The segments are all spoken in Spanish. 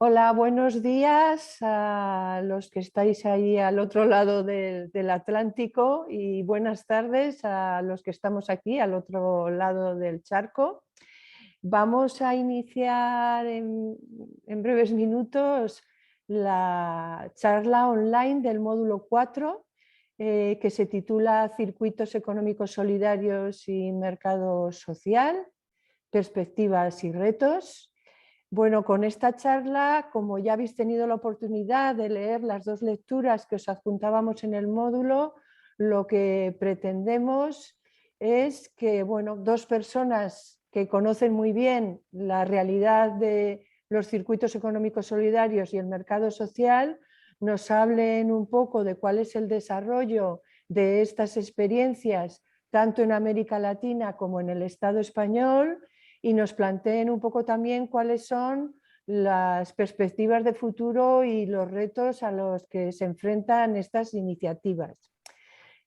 Hola, buenos días a los que estáis ahí al otro lado del Atlántico y buenas tardes a los que estamos aquí al otro lado del charco. Vamos a iniciar en breves minutos la charla online del módulo 4 que se titula Circuitos económicos solidarios y mercado social, perspectivas y retos. Bueno, con esta charla, como ya habéis tenido la oportunidad de leer las dos lecturas que os adjuntábamos en el módulo, lo que pretendemos es que, bueno, dos personas que conocen muy bien la realidad de los circuitos económicos solidarios y el mercado social nos hablen un poco de cuál es el desarrollo de estas experiencias tanto en América Latina como en el Estado español y nos planteen un poco también cuáles son las perspectivas de futuro y los retos a los que se enfrentan estas iniciativas.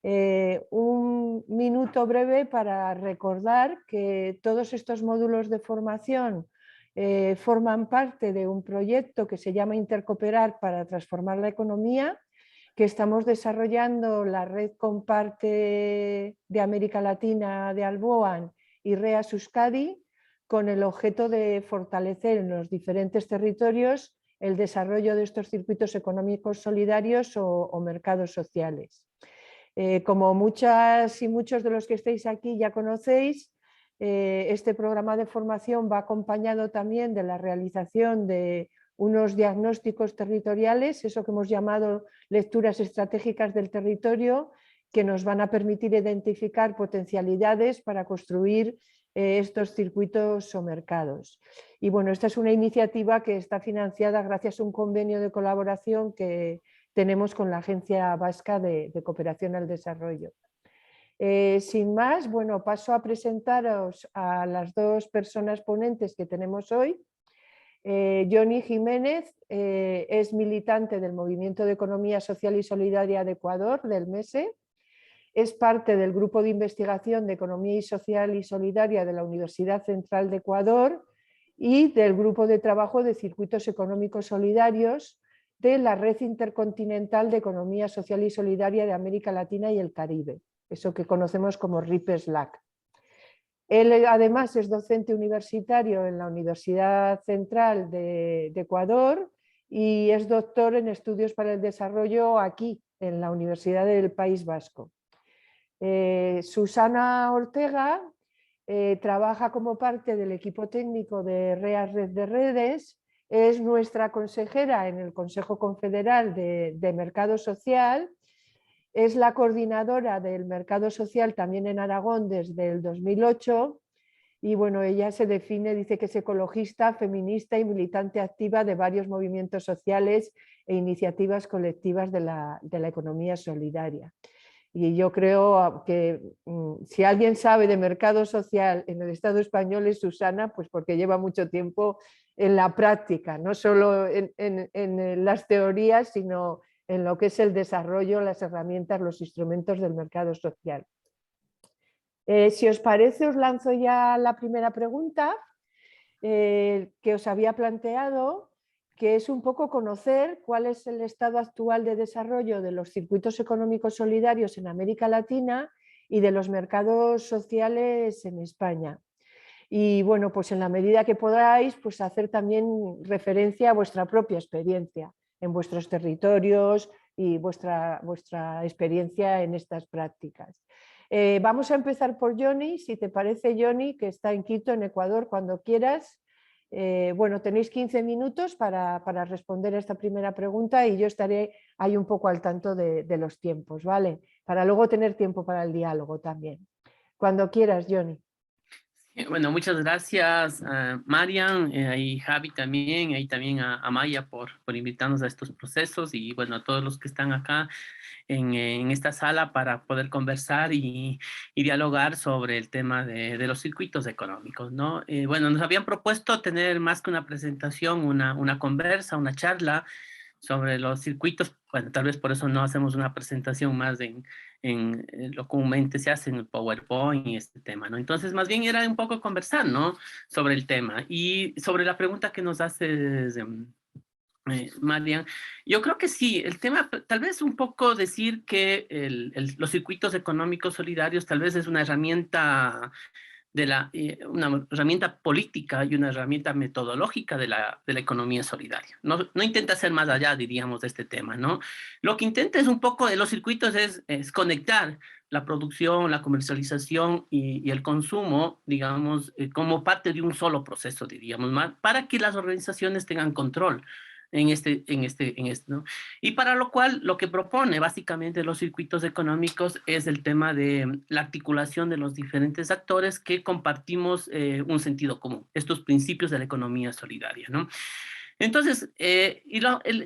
Un minuto breve para recordar que todos estos módulos de formación forman parte de un proyecto que se llama Intercooperar para transformar la economía, que estamos desarrollando la red Comparte de América Latina de Alboan y REAS Euskadi, con el objeto de fortalecer en los diferentes territorios el desarrollo de estos circuitos económicos solidarios o mercados sociales. Como muchas y muchos de los que estáis aquí ya conocéis, este programa de formación va acompañado también de la realización de unos diagnósticos territoriales, eso que hemos llamado lecturas estratégicas del territorio, que nos van a permitir identificar potencialidades para construir estos circuitos o mercados. Y bueno, esta es una iniciativa que está financiada gracias a un convenio de colaboración que tenemos con la Agencia Vasca de Cooperación al Desarrollo. Sin más, bueno, paso a presentaros a las dos personas ponentes que tenemos hoy. Johnny Jiménez es militante del Movimiento de Economía Social y Solidaria de Ecuador, del MESE. Es parte del Grupo de Investigación de Economía Social y Solidaria de la Universidad Central de Ecuador y del Grupo de Trabajo de Circuitos Económicos Solidarios de la Red Intercontinental de Economía Social y Solidaria de América Latina y el Caribe, eso que conocemos como RIPES-LAC. Él además es docente universitario en la Universidad Central de Ecuador y es doctor en estudios para el desarrollo aquí, en la Universidad del País Vasco. Susana Ortega trabaja como parte del equipo técnico de REAS Red de Redes, es nuestra consejera en el Consejo Confederal de Mercado Social, es la coordinadora del Mercado Social también en Aragón desde el 2008 y bueno, ella se define, dice que es ecologista, feminista y militante activa de varios movimientos sociales e iniciativas colectivas de la economía solidaria. Y yo creo que si alguien sabe de mercado social en el Estado español es Susana, pues porque lleva mucho tiempo en la práctica, no solo en las teorías, sino en lo que es el desarrollo, las herramientas, los instrumentos del mercado social. Si os parece, os lanzo ya la primera pregunta que os había planteado, que es un poco conocer cuál es el estado actual de desarrollo de los circuitos económicos solidarios en América Latina y de los mercados sociales en España. Y bueno, pues en la medida que podáis, pues hacer también referencia a vuestra propia experiencia en vuestros territorios y vuestra experiencia en estas prácticas. Vamos a empezar por Johnny, si te parece, Johnny, que está en Quito, en Ecuador, cuando quieras. Bueno, tenéis 15 minutos para responder a esta primera pregunta y yo estaré ahí un poco al tanto de los tiempos, ¿vale? Para luego tener tiempo para el diálogo también. Cuando quieras, Johnny. Bueno, muchas gracias, Marian, y Javi también, y también a Maya por invitarnos a estos procesos y bueno, a todos los que están acá en esta sala para poder conversar y dialogar sobre el tema de los circuitos económicos, ¿no? Bueno, nos habían propuesto tener más que una presentación, una conversa, una charla sobre los circuitos. Bueno, tal vez por eso no hacemos una presentación más en lo comúnmente se hace en el PowerPoint y este tema, ¿no? Entonces, más bien era un poco conversar, ¿no? Sobre el tema y sobre la pregunta que nos haces, Marian. Yo creo que sí, el tema, tal vez un poco decir que los circuitos económicos solidarios tal vez es una herramienta una herramienta política y una herramienta metodológica de la economía solidaria. No, no intenta ser más allá, diríamos, de este tema, ¿no? Lo que intenta es un poco de los circuitos es conectar la producción, la comercialización y el consumo, digamos, como parte de un solo proceso, diríamos, más, para que las organizaciones tengan control ¿no? Y para lo cual lo que propone básicamente los circuitos económicos es el tema de la articulación de los diferentes actores que compartimos un sentido común, estos principios de la economía solidaria, ¿no? Entonces,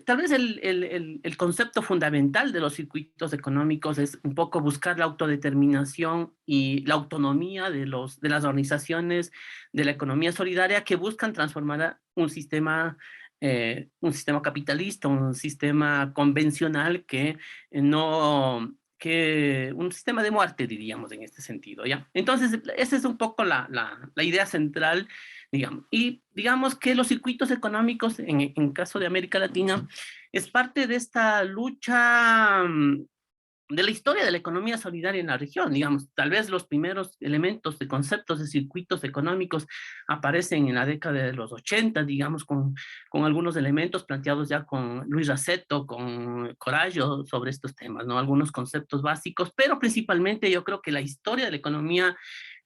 tal vez el concepto fundamental de los circuitos económicos es un poco buscar la autodeterminación y la autonomía de las organizaciones de la economía solidaria que buscan transformar un sistema capitalista, un sistema convencional no, que un sistema de muerte, diríamos, en este sentido, ¿ya? Entonces, esa es un poco la idea central, digamos. Y digamos que los circuitos económicos, en caso de América Latina, es parte de esta lucha de la historia de la economía solidaria en la región, digamos, tal vez los primeros elementos de conceptos de circuitos económicos aparecen en la década de los 80, digamos, con algunos elementos planteados ya con Luis Raceto, con Corallo sobre estos temas, ¿no? Algunos conceptos básicos, pero principalmente yo creo que la historia de la economía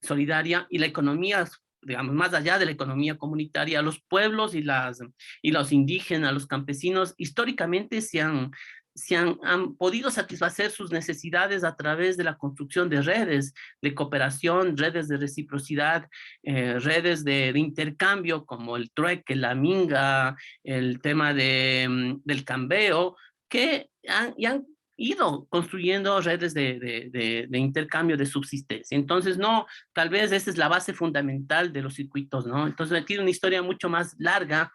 solidaria y la economía, digamos, más allá de la economía comunitaria, los pueblos y los indígenas, los campesinos, históricamente han podido satisfacer sus necesidades a través de la construcción de redes de cooperación, redes de reciprocidad, redes de intercambio como el trueque, la minga, el tema del cambeo, y han ido construyendo redes de intercambio de subsistencia. Entonces, no, tal vez esa es la base fundamental de los circuitos, ¿no? Entonces, tiene una historia mucho más larga,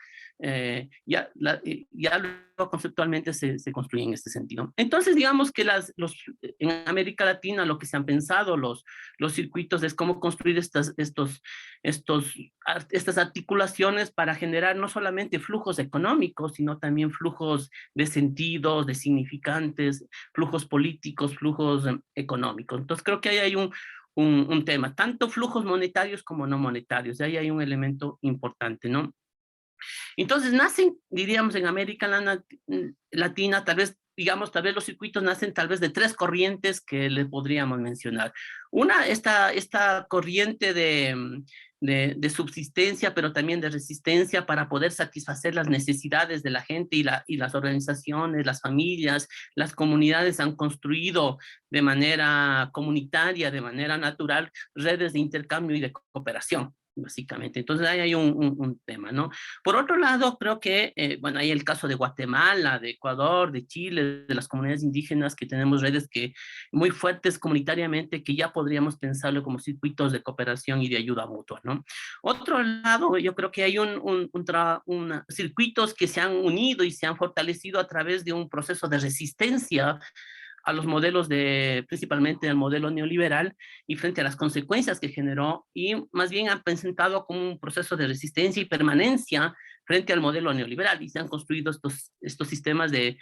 ya luego conceptualmente se construye en este sentido. Entonces, digamos que en América Latina lo que se han pensado los circuitos es cómo construir estas articulaciones para generar no solamente flujos económicos, sino también flujos de sentidos, de significantes, flujos políticos, flujos económicos. Entonces, creo que ahí hay un tema, tanto flujos monetarios como no monetarios, ahí hay un elemento importante, ¿no? Entonces nacen, diríamos, en América Latina, tal vez, digamos, tal vez los circuitos nacen tal vez de tres corrientes que le podríamos mencionar. Una, esta corriente de subsistencia, pero también de resistencia para poder satisfacer las necesidades de la gente y las organizaciones, las familias, las comunidades han construido de manera comunitaria, de manera natural, redes de intercambio y de cooperación, básicamente. Entonces ahí hay un tema, ¿no? Por otro lado, creo que, bueno, hay el caso de Guatemala, de Ecuador, de Chile, de las comunidades indígenas, que tenemos redes muy fuertes comunitariamente, que ya podríamos pensarlo como circuitos de cooperación y de ayuda mutua, ¿no? Otro lado, yo creo que hay circuitos que se han unido y se han fortalecido a través de un proceso de resistencia a los modelos principalmente al modelo neoliberal y frente a las consecuencias que generó, y más bien han presentado como un proceso de resistencia y permanencia frente al modelo neoliberal, y se han construido estos sistemas de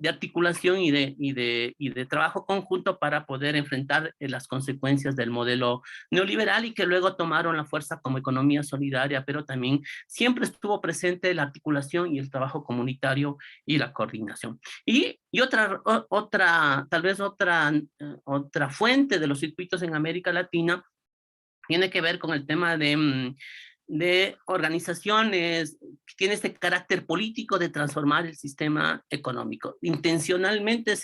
articulación y de trabajo conjunto para poder enfrentar las consecuencias del modelo neoliberal, y que luego tomaron la fuerza como economía solidaria, pero también siempre estuvo presente la articulación y el trabajo comunitario y la coordinación. Y tal vez otra fuente de los circuitos en América Latina tiene que ver con el tema de organizaciones que tiene este carácter político de transformar el sistema económico. Intencionalmente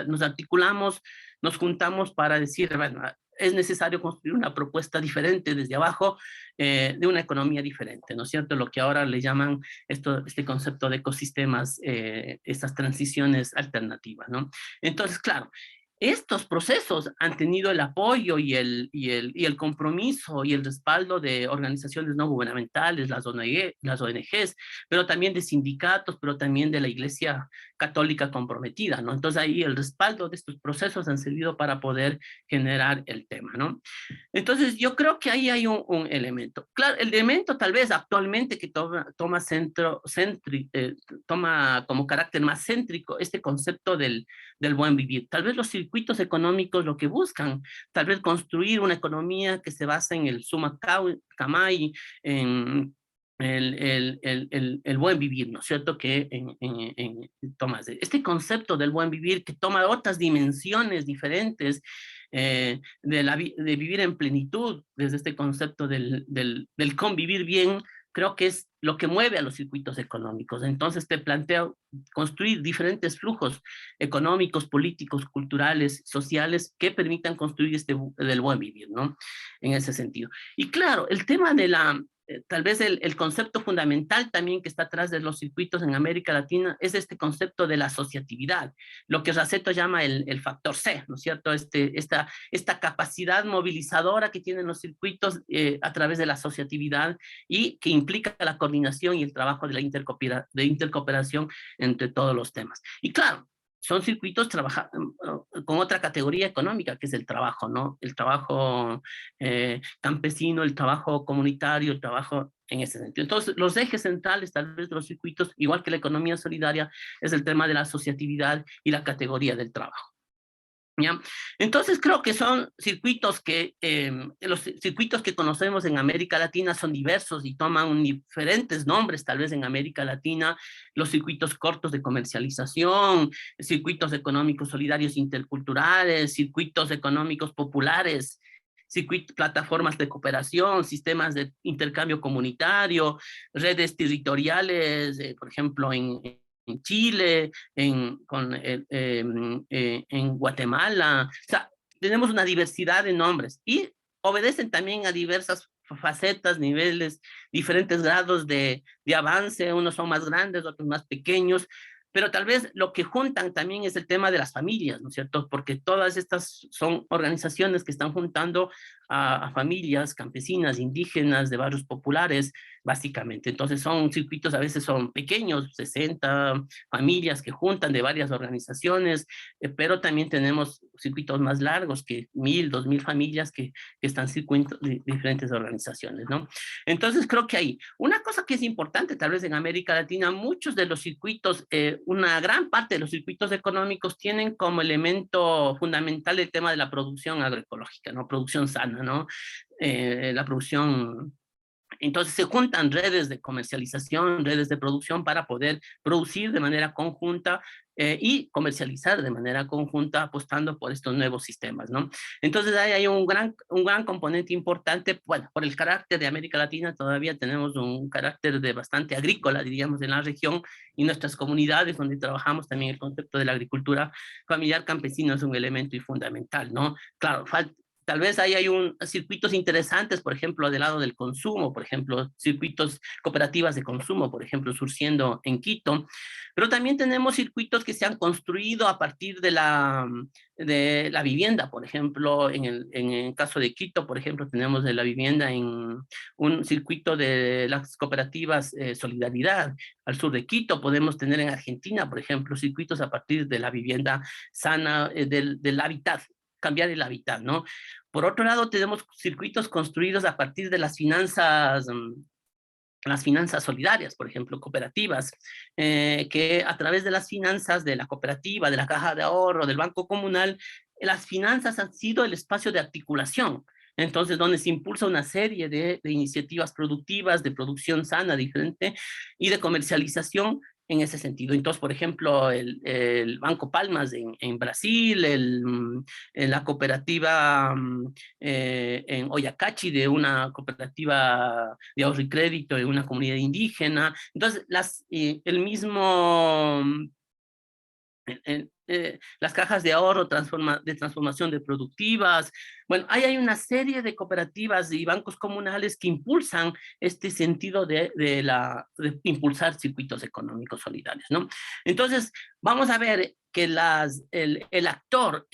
nos articulamos, nos juntamos para decir, bueno, es necesario construir una propuesta diferente desde abajo, de una economía diferente, ¿no es cierto? Lo que ahora le llaman este concepto de ecosistemas, estas transiciones alternativas, ¿no? Entonces, claro, estos procesos han tenido el apoyo y el compromiso y el respaldo de organizaciones no gubernamentales, las ONGs, pero también de sindicatos, pero también de la Iglesia Católica comprometida, ¿no? Entonces ahí el respaldo de estos procesos han servido para poder generar el tema, ¿no? Entonces, yo creo que ahí hay un elemento. Claro, el elemento tal vez actualmente que toma como carácter más céntrico este concepto del buen vivir. Tal vez los circuitos económicos lo que buscan, tal vez construir una economía que se basa en el summa camai, en el buen vivir, ¿no es cierto? Que tomas este concepto del buen vivir que toma otras dimensiones diferentes de vivir en plenitud, desde este concepto del convivir bien, creo que es lo que mueve a los circuitos económicos. Entonces te planteo construir diferentes flujos económicos, políticos, culturales, sociales, que permitan construir del buen vivir, ¿no? En ese sentido. Y claro, el tema de tal vez el concepto fundamental también que está atrás de los circuitos en América Latina es este concepto de la asociatividad, lo que Raceto llama el factor C, ¿no es cierto? Esta capacidad movilizadora que tienen los circuitos a través de la asociatividad y que implica la coordinación y el trabajo de la intercooperación entre todos los temas. Y claro, son circuitos con otra categoría económica, que es el trabajo, ¿no? El trabajo campesino, el trabajo comunitario, el trabajo en ese sentido. Entonces, los ejes centrales, tal vez, de los circuitos, igual que la economía solidaria, es el tema de la asociatividad y la categoría del trabajo. ¿Ya? Entonces creo que son circuitos los circuitos que conocemos en América Latina son diversos y toman diferentes nombres tal vez en América Latina, los circuitos cortos de comercialización, circuitos económicos solidarios interculturales, circuitos económicos populares, plataformas de cooperación, sistemas de intercambio comunitario, redes territoriales, por ejemplo, en Chile, en Guatemala. O sea, tenemos una diversidad de nombres y obedecen también a diversas facetas, niveles, diferentes grados de avance. Unos son más grandes, otros más pequeños, pero tal vez lo que juntan también es el tema de las familias, ¿no es cierto? Porque todas estas son organizaciones que están juntando a familias campesinas, indígenas, de barrios populares, básicamente. Entonces son circuitos, a veces son pequeños, 60 familias que juntan de varias organizaciones, pero también tenemos circuitos más largos que 1000, 2000 familias que están circuitos de diferentes organizaciones, ¿no? Entonces creo que hay una cosa que es importante, tal vez en América Latina, muchos de los circuitos, una gran parte de los circuitos económicos tienen como elemento fundamental el tema de la producción agroecológica, ¿no? Producción sana, ¿no? La producción. Entonces se juntan redes de comercialización, redes de producción para poder producir de manera conjunta y comercializar de manera conjunta apostando por estos nuevos sistemas, ¿no? Entonces ahí hay un gran componente importante, bueno, por el carácter de América Latina todavía tenemos un carácter de bastante agrícola, diríamos, en la región y nuestras comunidades donde trabajamos también el concepto de la agricultura familiar campesina es un elemento y fundamental, ¿no? Claro, tal vez ahí hay circuitos interesantes, por ejemplo, del lado del consumo, por ejemplo, circuitos cooperativas de consumo, por ejemplo, surgiendo en Quito, pero también tenemos circuitos que se han construido a partir de la vivienda, por ejemplo, en el caso de Quito, por ejemplo, tenemos de la vivienda en un circuito de las cooperativas Solidaridad. Al sur de Quito podemos tener en Argentina, por ejemplo, circuitos a partir de la vivienda sana, del hábitat, cambiar el hábitat, ¿no? Por otro lado, tenemos circuitos construidos a partir de las finanzas solidarias, por ejemplo, cooperativas, que a través de las finanzas de la cooperativa, de la caja de ahorro, del banco comunal, las finanzas han sido el espacio de articulación. Entonces, donde se impulsa una serie de iniciativas productivas, de producción sana, diferente, y de comercialización en ese sentido. Entonces, por ejemplo, el Banco Palmas en Brasil, la cooperativa en Oyacachi de una cooperativa de ahorro y crédito de una comunidad indígena. Entonces, el mismo las cajas de ahorro de transformación de productivas. Bueno, hay una serie de cooperativas y bancos comunales que impulsan este sentido de impulsar circuitos económicos solidarios, ¿no? Entonces, vamos a ver que el actor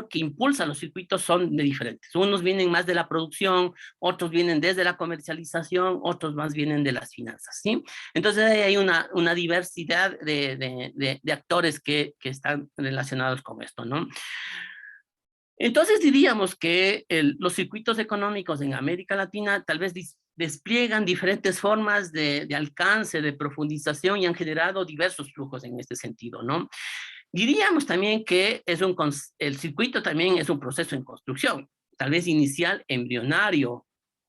que impulsa los circuitos son de diferentes. Unos vienen más de la producción, otros vienen desde la comercialización, otros más vienen de las finanzas, ¿sí? Entonces hay una diversidad de actores que están relacionados con esto, ¿no? Entonces diríamos que los circuitos económicos en América Latina tal vez despliegan diferentes formas de alcance, de profundización y han generado diversos flujos en este sentido, ¿no? Diríamos también que el circuito también es un proceso en construcción, tal vez inicial, embrionario.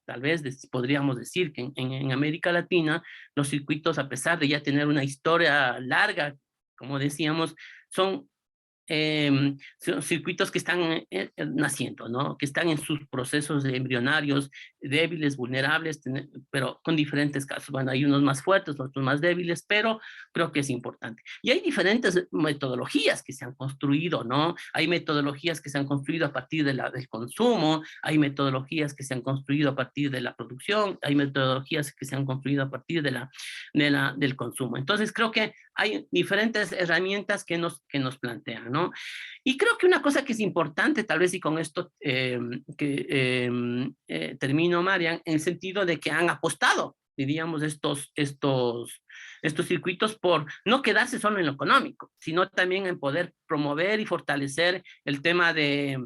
Tal vez podríamos decir que en América Latina los circuitos, a pesar de ya tener una historia larga, como decíamos, son circuitos que están naciendo, ¿no? Que están en sus procesos embrionarios, débiles, vulnerables, pero con diferentes casos. Bueno, hay unos más fuertes, otros más débiles, pero creo que es importante. Y hay diferentes metodologías que se han construido, ¿no? Hay metodologías que se han construido a partir del consumo, hay metodologías que se han construido a partir de la producción, hay metodologías que se han construido a partir del consumo. Entonces, creo que hay diferentes herramientas que nos plantean, ¿no? Y creo que una cosa que es importante, tal vez y con esto termino, Marian, en el sentido de que han apostado, diríamos, estos circuitos por no quedarse solo en lo económico, sino también en poder promover y fortalecer el tema de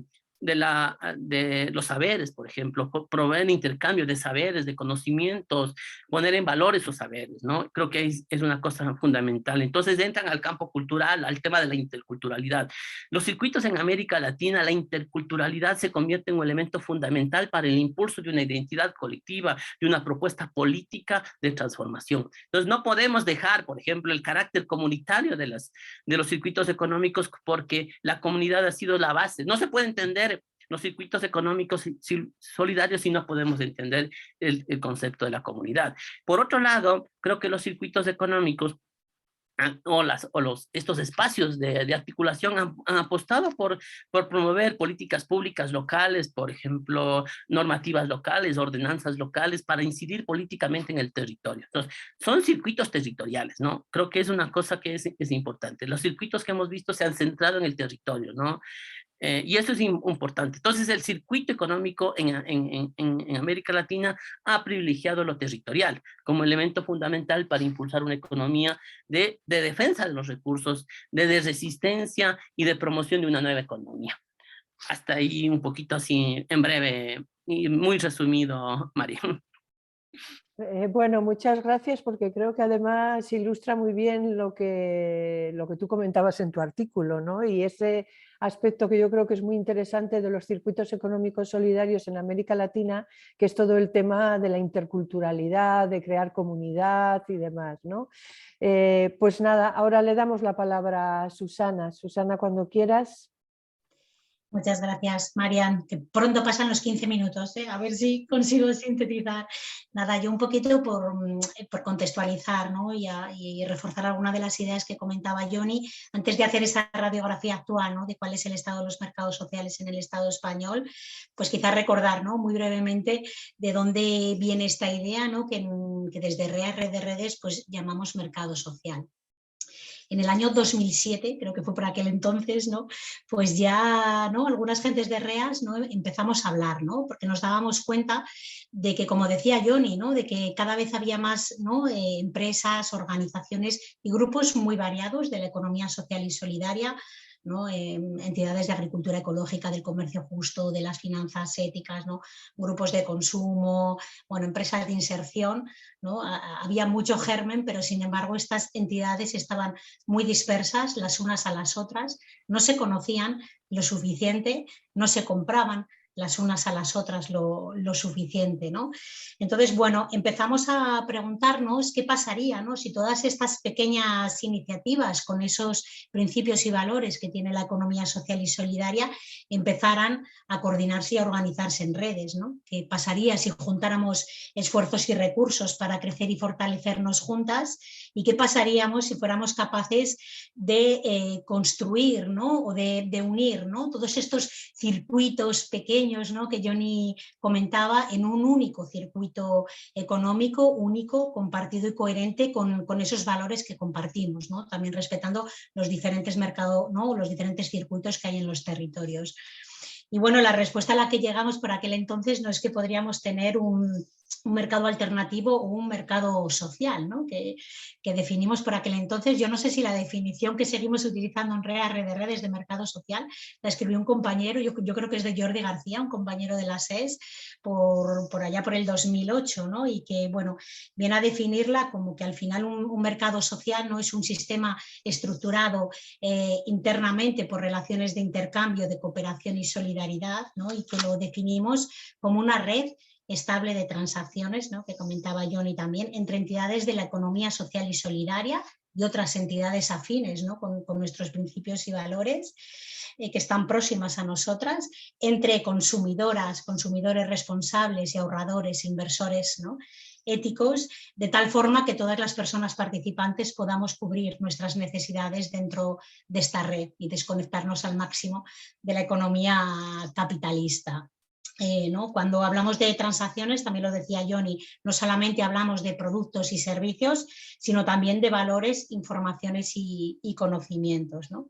los saberes, por ejemplo, promover intercambio de saberes, de conocimientos, poner en valor esos saberes, ¿no? Creo que es una cosa fundamental. Entonces entran al campo cultural, al tema de la interculturalidad. Los circuitos en América Latina, la interculturalidad se convierte en un elemento fundamental para el impulso de una identidad colectiva, de una propuesta política de transformación. Entonces no podemos dejar, por ejemplo, el carácter comunitario de los circuitos económicos porque la comunidad ha sido la base. No se puede entender los circuitos económicos solidarios si no podemos entender el concepto de la comunidad. Por otro lado, creo que los circuitos económicos estos espacios de articulación han apostado por promover políticas públicas locales, por ejemplo, normativas locales, ordenanzas locales, para incidir políticamente en el territorio. Entonces, son circuitos territoriales, ¿no? Creo que es una cosa que es importante. Los circuitos que hemos visto se han centrado en el territorio, ¿no? Y eso es importante. Entonces, el circuito económico en América Latina ha privilegiado lo territorial como elemento fundamental para impulsar una economía de defensa de los recursos, de resistencia y de promoción de una nueva economía. Hasta ahí un poquito así, en breve y muy resumido, María. Bueno, muchas gracias, porque creo que además ilustra muy bien lo que tú comentabas en tu artículo, ¿no? Y ese aspecto que yo creo que es muy interesante de los circuitos económicos solidarios en América Latina, que es todo el tema de la interculturalidad, de crear comunidad y demás, ¿no? Pues nada, ahora le damos la palabra a Susana. Susana, cuando quieras. Muchas gracias, Marian, que pronto pasan los 15 minutos, a ver si consigo sintetizar. Nada, yo un poquito por contextualizar, ¿no? y reforzar alguna de las ideas que comentaba Johnny, antes de hacer esa radiografía actual, ¿no? De cuál es el estado de los mercados sociales en el Estado español, pues quizás recordar, ¿no? Muy brevemente de dónde viene esta idea, ¿no? que desde REA, Red de Redes, pues llamamos mercado social. En el año 2007, creo que fue por aquel entonces, ¿no? Pues ya, ¿no? Algunas gentes de REAS, ¿no? Empezamos a hablar, ¿no? Porque nos dábamos cuenta de que, como decía Johnny, ¿no? De que cada vez había más, ¿no? Empresas, organizaciones y grupos muy variados de la economía social y solidaria, ¿no? Entidades de agricultura ecológica, del comercio justo, de las finanzas éticas, ¿no? Grupos de consumo, bueno, empresas de inserción, ¿no? Había mucho germen, pero sin embargo estas entidades estaban muy dispersas las unas a las otras, no se conocían lo suficiente, no se compraban las unas a las otras lo suficiente, ¿no? Entonces, bueno, empezamos a preguntarnos qué pasaría, ¿no?, si todas estas pequeñas iniciativas con esos principios y valores que tiene la economía social y solidaria empezaran a coordinarse y a organizarse en redes, ¿no? ¿Qué pasaría si juntáramos esfuerzos y recursos para crecer y fortalecernos juntas? ¿Y qué pasaríamos si fuéramos capaces de construir, ¿no?, o de unir, ¿no?, todos estos circuitos pequeños, ¿no?, que Johnny comentaba, en un único circuito económico, único, compartido y coherente con esos valores que compartimos, ¿no?, también respetando los diferentes mercados, ¿no?, los diferentes circuitos que hay en los territorios. Y bueno, la respuesta a la que llegamos por aquel entonces no es que podríamos tener un mercado alternativo o un mercado social, ¿no?, que definimos por aquel entonces. Yo no sé si la definición que seguimos utilizando en Red de Redes de mercado social la escribió un compañero, yo creo que es de Jordi García, un compañero de la SES, por allá por el 2008, ¿no?, y que, bueno, viene a definirla como que al final un mercado social no es un sistema estructurado internamente por relaciones de intercambio, de cooperación y solidaridad, ¿no?, y que lo definimos como una red estable de transacciones, ¿no?, que comentaba Johnny también, entre entidades de la economía social y solidaria y otras entidades afines, ¿no?, con nuestros principios y valores, que están próximas a nosotras, entre consumidoras, consumidores responsables y ahorradores, inversores, ¿no?, éticos, de tal forma que todas las personas participantes podamos cubrir nuestras necesidades dentro de esta red y desconectarnos al máximo de la economía capitalista. ¿No? Cuando hablamos de transacciones, también lo decía Johnny, no solamente hablamos de productos y servicios, sino también de valores, informaciones y conocimientos, ¿no?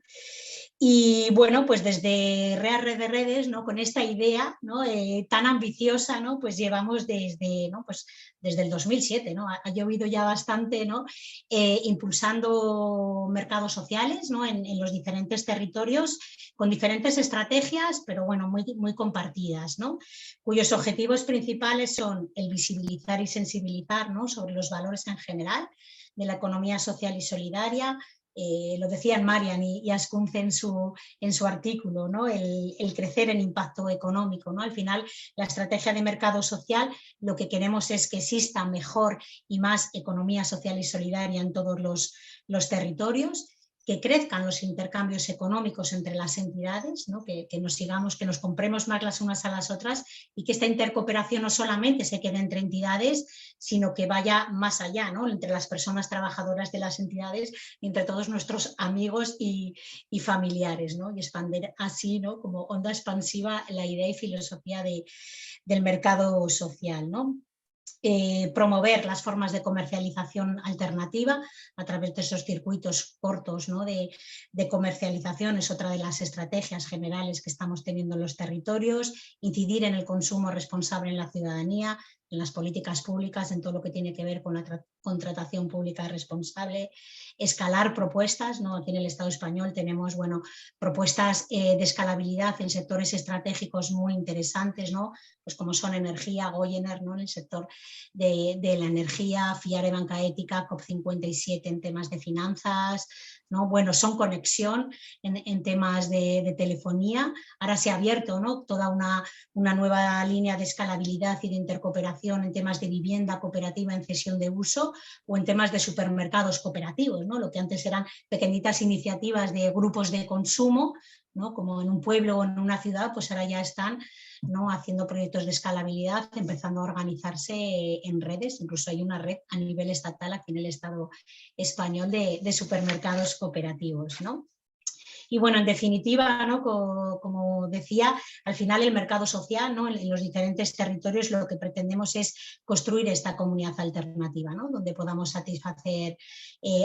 Y bueno, pues desde Red de Redes, ¿no?, con esta idea, ¿no?, tan ambiciosa, ¿no?, pues llevamos desde, ¿no?, pues desde el 2007, ¿no?, ha llovido ya bastante, ¿no?, impulsando mercados sociales, ¿no?, en los diferentes territorios, con diferentes estrategias, pero bueno, muy compartidas, ¿no?, cuyos objetivos principales son el visibilizar y sensibilizar, ¿no?, sobre los valores en general de la economía social y solidaria. Lo decían Marian y Askunce en su artículo, ¿no?, el crecer en impacto económico, ¿no? Al final, la estrategia de mercado social, lo que queremos es que exista mejor y más economía social y solidaria en todos los territorios, que crezcan los intercambios económicos entre las entidades, ¿no?, que nos compremos más las unas a las otras y que esta intercooperación no solamente se quede entre entidades, sino que vaya más allá, ¿no?, entre las personas trabajadoras de las entidades y entre todos nuestros amigos y familiares, ¿no?, y expandir así, ¿no?, como onda expansiva la idea y filosofía del mercado social, ¿no? Promover las formas de comercialización alternativa a través de esos circuitos cortos, ¿no?, de comercialización es otra de las estrategias generales que estamos teniendo en los territorios, incidir en el consumo responsable en la ciudadanía, en las políticas públicas, en todo lo que tiene que ver con la contratación pública responsable, escalar propuestas, ¿no? Aquí en el Estado español tenemos, bueno, propuestas de escalabilidad en sectores estratégicos muy interesantes, ¿no?, pues como son energía, Goyener, ¿no?, en el sector de la energía, FIARE Banca Ética, COP57 en temas de finanzas, ¿no? Bueno, son conexión en temas de telefonía. Ahora se ha abierto, ¿no?, toda una nueva línea de escalabilidad y de intercooperación en temas de vivienda cooperativa en cesión de uso o en temas de supermercados cooperativos, ¿no?, lo que antes eran pequeñitas iniciativas de grupos de consumo, ¿no?, como en un pueblo o en una ciudad, pues ahora ya están, ¿no?, haciendo proyectos de escalabilidad, empezando a organizarse en redes. Incluso hay una red a nivel estatal aquí en el Estado español de supermercados cooperativos, ¿no? Y bueno, en definitiva, ¿no?, como decía, al final el mercado social, ¿no?, en los diferentes territorios lo que pretendemos es construir esta comunidad alternativa, ¿no?, donde podamos satisfacer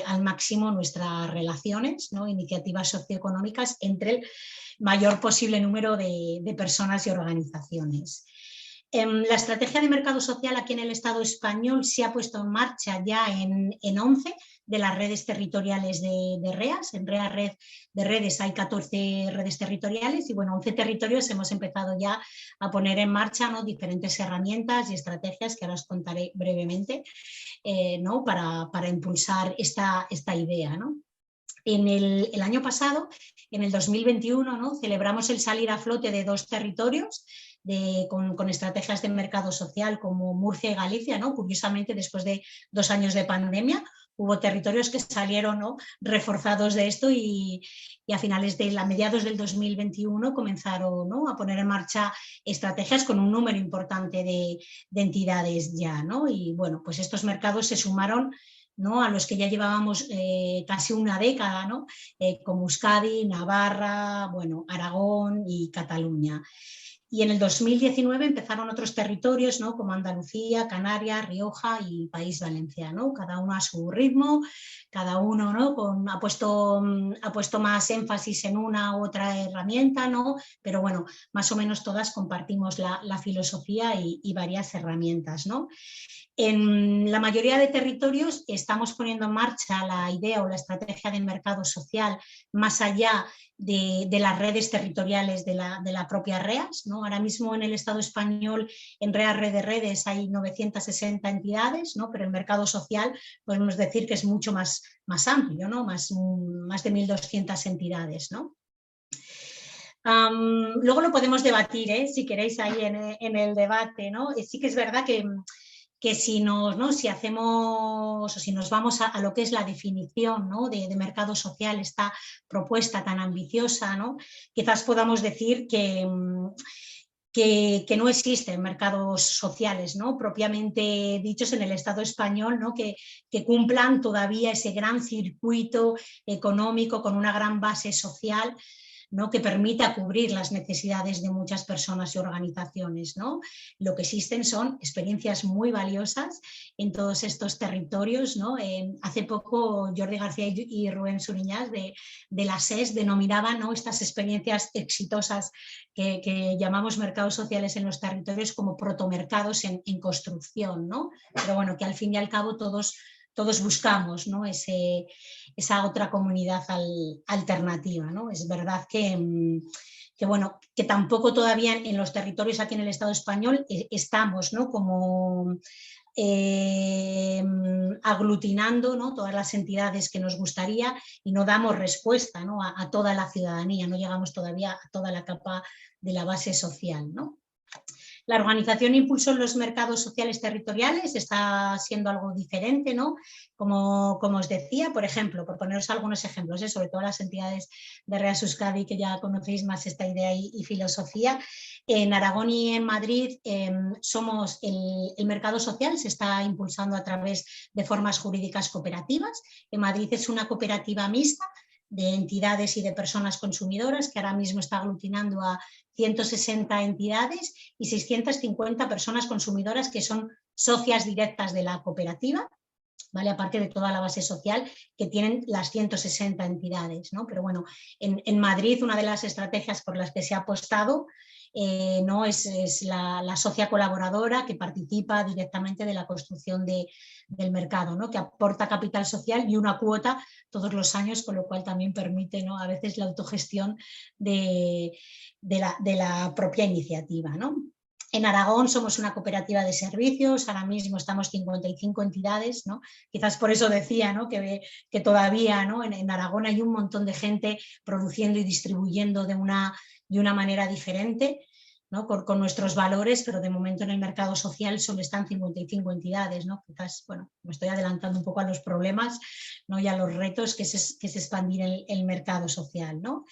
al máximo nuestras relaciones, ¿no?, iniciativas socioeconómicas entre el mayor posible número de personas y organizaciones. La estrategia de mercado social aquí en el Estado español se ha puesto en marcha ya en 11 de las redes territoriales de REAS. En Red de Redes hay 14 redes territoriales y bueno, 11 territorios hemos empezado ya a poner en marcha, ¿no?, diferentes herramientas y estrategias que ahora os contaré brevemente, ¿no?, para impulsar esta idea, ¿no? En el año pasado, en el 2021, ¿no?, celebramos el salir a flote de 2 territorios, con estrategias de mercado social como Murcia y Galicia, ¿no? Curiosamente, después de 2 años de pandemia, hubo territorios que salieron, ¿no?, reforzados de esto y a mediados del 2021 comenzaron, ¿no?, a poner en marcha estrategias con un número importante de entidades ya, ¿no? Y bueno, pues estos mercados se sumaron, ¿no?, a los que ya llevábamos casi una década, ¿no?, como Euskadi, Navarra, bueno, Aragón y Cataluña. Y en el 2019 empezaron otros territorios, ¿no?, como Andalucía, Canarias, Rioja y País Valenciano, cada uno a su ritmo, cada uno, ¿no?, ha puesto más énfasis en una u otra herramienta, ¿no? Pero bueno, más o menos todas compartimos la filosofía y varias herramientas, ¿no? En la mayoría de territorios estamos poniendo en marcha la idea o la estrategia de mercado social más allá de las redes territoriales de la propia REAS, ¿no? Ahora mismo en el Estado español, en REAS Red de Redes, hay 960 entidades, ¿no? Pero el mercado social podemos decir que es mucho más amplio, ¿no? Más de 1.200 entidades, ¿no? Luego lo podemos debatir, si queréis, ahí en el debate, ¿no? Sí que es verdad que si nos vamos a lo que es la definición, ¿no?, de mercado social, esta propuesta tan ambiciosa, ¿no?, quizás podamos decir que no existen mercados sociales, ¿no?, propiamente dichos en el Estado español, ¿no?, que cumplan todavía ese gran circuito económico con una gran base social, ¿no?, que permita cubrir las necesidades de muchas personas y organizaciones, ¿no? Lo que existen son experiencias muy valiosas en todos estos territorios, ¿no? Hace poco Jordi García y Rubén Suriñas de la SES denominaban, ¿no?, estas experiencias exitosas que llamamos mercados sociales en los territorios como protomercados en construcción, ¿no? Pero bueno, que al fin y al cabo todos buscamos, ¿no?, esa otra comunidad alternativa, ¿no? Es verdad que tampoco todavía en los territorios aquí en el Estado español estamos, ¿no?, como aglutinando, ¿no?, todas las entidades que nos gustaría y no damos respuesta, ¿no?, a toda la ciudadanía, no llegamos todavía a toda la capa de la base social, ¿no? La organización impulsó en los mercados sociales territoriales está siendo algo diferente, ¿no? Como os decía, por ejemplo, por poneros algunos ejemplos, sobre todo las entidades de REAS Euskadi, que ya conocéis más esta idea y filosofía. En Aragón y en Madrid el mercado social se está impulsando a través de formas jurídicas cooperativas. En Madrid es una cooperativa mixta de entidades y de personas consumidoras que ahora mismo está aglutinando a 160 entidades y 650 personas consumidoras que son socias directas de la cooperativa, ¿vale? Aparte de toda la base social que tienen las 160 entidades, ¿no? Pero bueno, en Madrid una de las estrategias por las que se ha apostado no es la socia colaboradora que participa directamente de la construcción del mercado, ¿no?, que aporta capital social y una cuota todos los años, con lo cual también permite, ¿no?, a veces la autogestión de la propia iniciativa, ¿no? En Aragón somos una cooperativa de servicios, ahora mismo estamos 55 entidades, ¿no? Quizás por eso decía, ¿no?, que todavía, ¿no?, en Aragón hay un montón de gente produciendo y distribuyendo de una manera diferente, ¿no?, con nuestros valores, pero de momento en el mercado social solo están 55 entidades, ¿no? Quizás, bueno, me estoy adelantando un poco a los problemas, ¿no?, y a los retos que es expandir el mercado social, ¿no?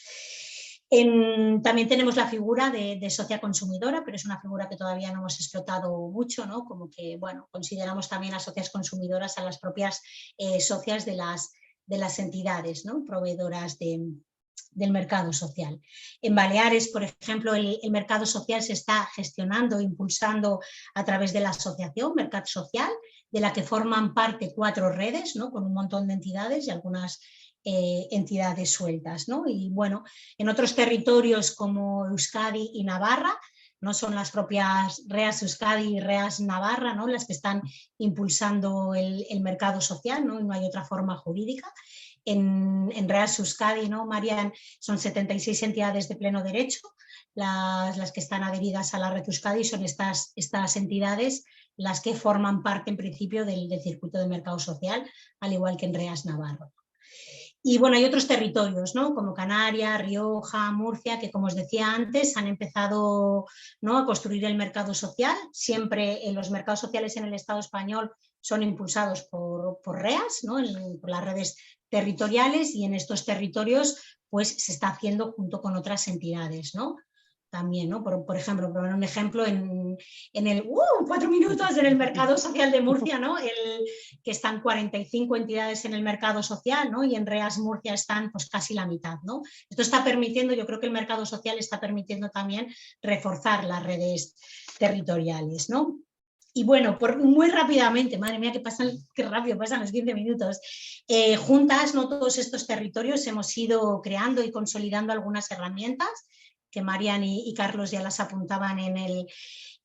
También tenemos la figura de socia consumidora, pero es una figura que todavía no hemos explotado mucho, ¿no? Como que, bueno, consideramos también a socias consumidoras a las propias socias de las entidades, ¿no?, proveedoras del mercado social. En Baleares, por ejemplo, el mercado social se está gestionando, impulsando a través de la asociación Mercat Social, de la que forman parte 4 redes, ¿no?, con un montón de entidades y algunas entidades sueltas, ¿no? Y bueno, en otros territorios como Euskadi y Navarra, no son las propias REAS Euskadi y REAS Navarra, ¿no?, las que están impulsando el mercado social, ¿no?, y no hay otra forma jurídica. En REAS Euskadi, ¿no, Marian? Son 76 entidades de pleno derecho, las que están adheridas a la red Euskadi, son estas entidades las que forman parte en principio del circuito de mercado social, al igual que en REAS Navarra. Y bueno, hay otros territorios, ¿no? Como Canarias, Rioja, Murcia, que como os decía antes, han empezado, ¿no?, a construir el mercado social. Siempre los mercados sociales en el Estado español son impulsados por REAs, ¿no?, por las redes territoriales, y en estos territorios pues se está haciendo junto con otras entidades, ¿no? También, ¿no? Por ejemplo, por poner un ejemplo, en el 4 minutos en el mercado social de Murcia, ¿no? Que están 45 entidades en el mercado social, ¿no? Y en REAS Murcia están pues casi la mitad, ¿no? Esto está permitiendo, yo creo que el mercado social está permitiendo también reforzar las redes territoriales, ¿no? Y bueno, muy rápidamente, madre mía, qué rápido pasan los 15 minutos. Juntas, ¿no?, todos estos territorios hemos ido creando y consolidando algunas herramientas que Marian y Carlos ya las apuntaban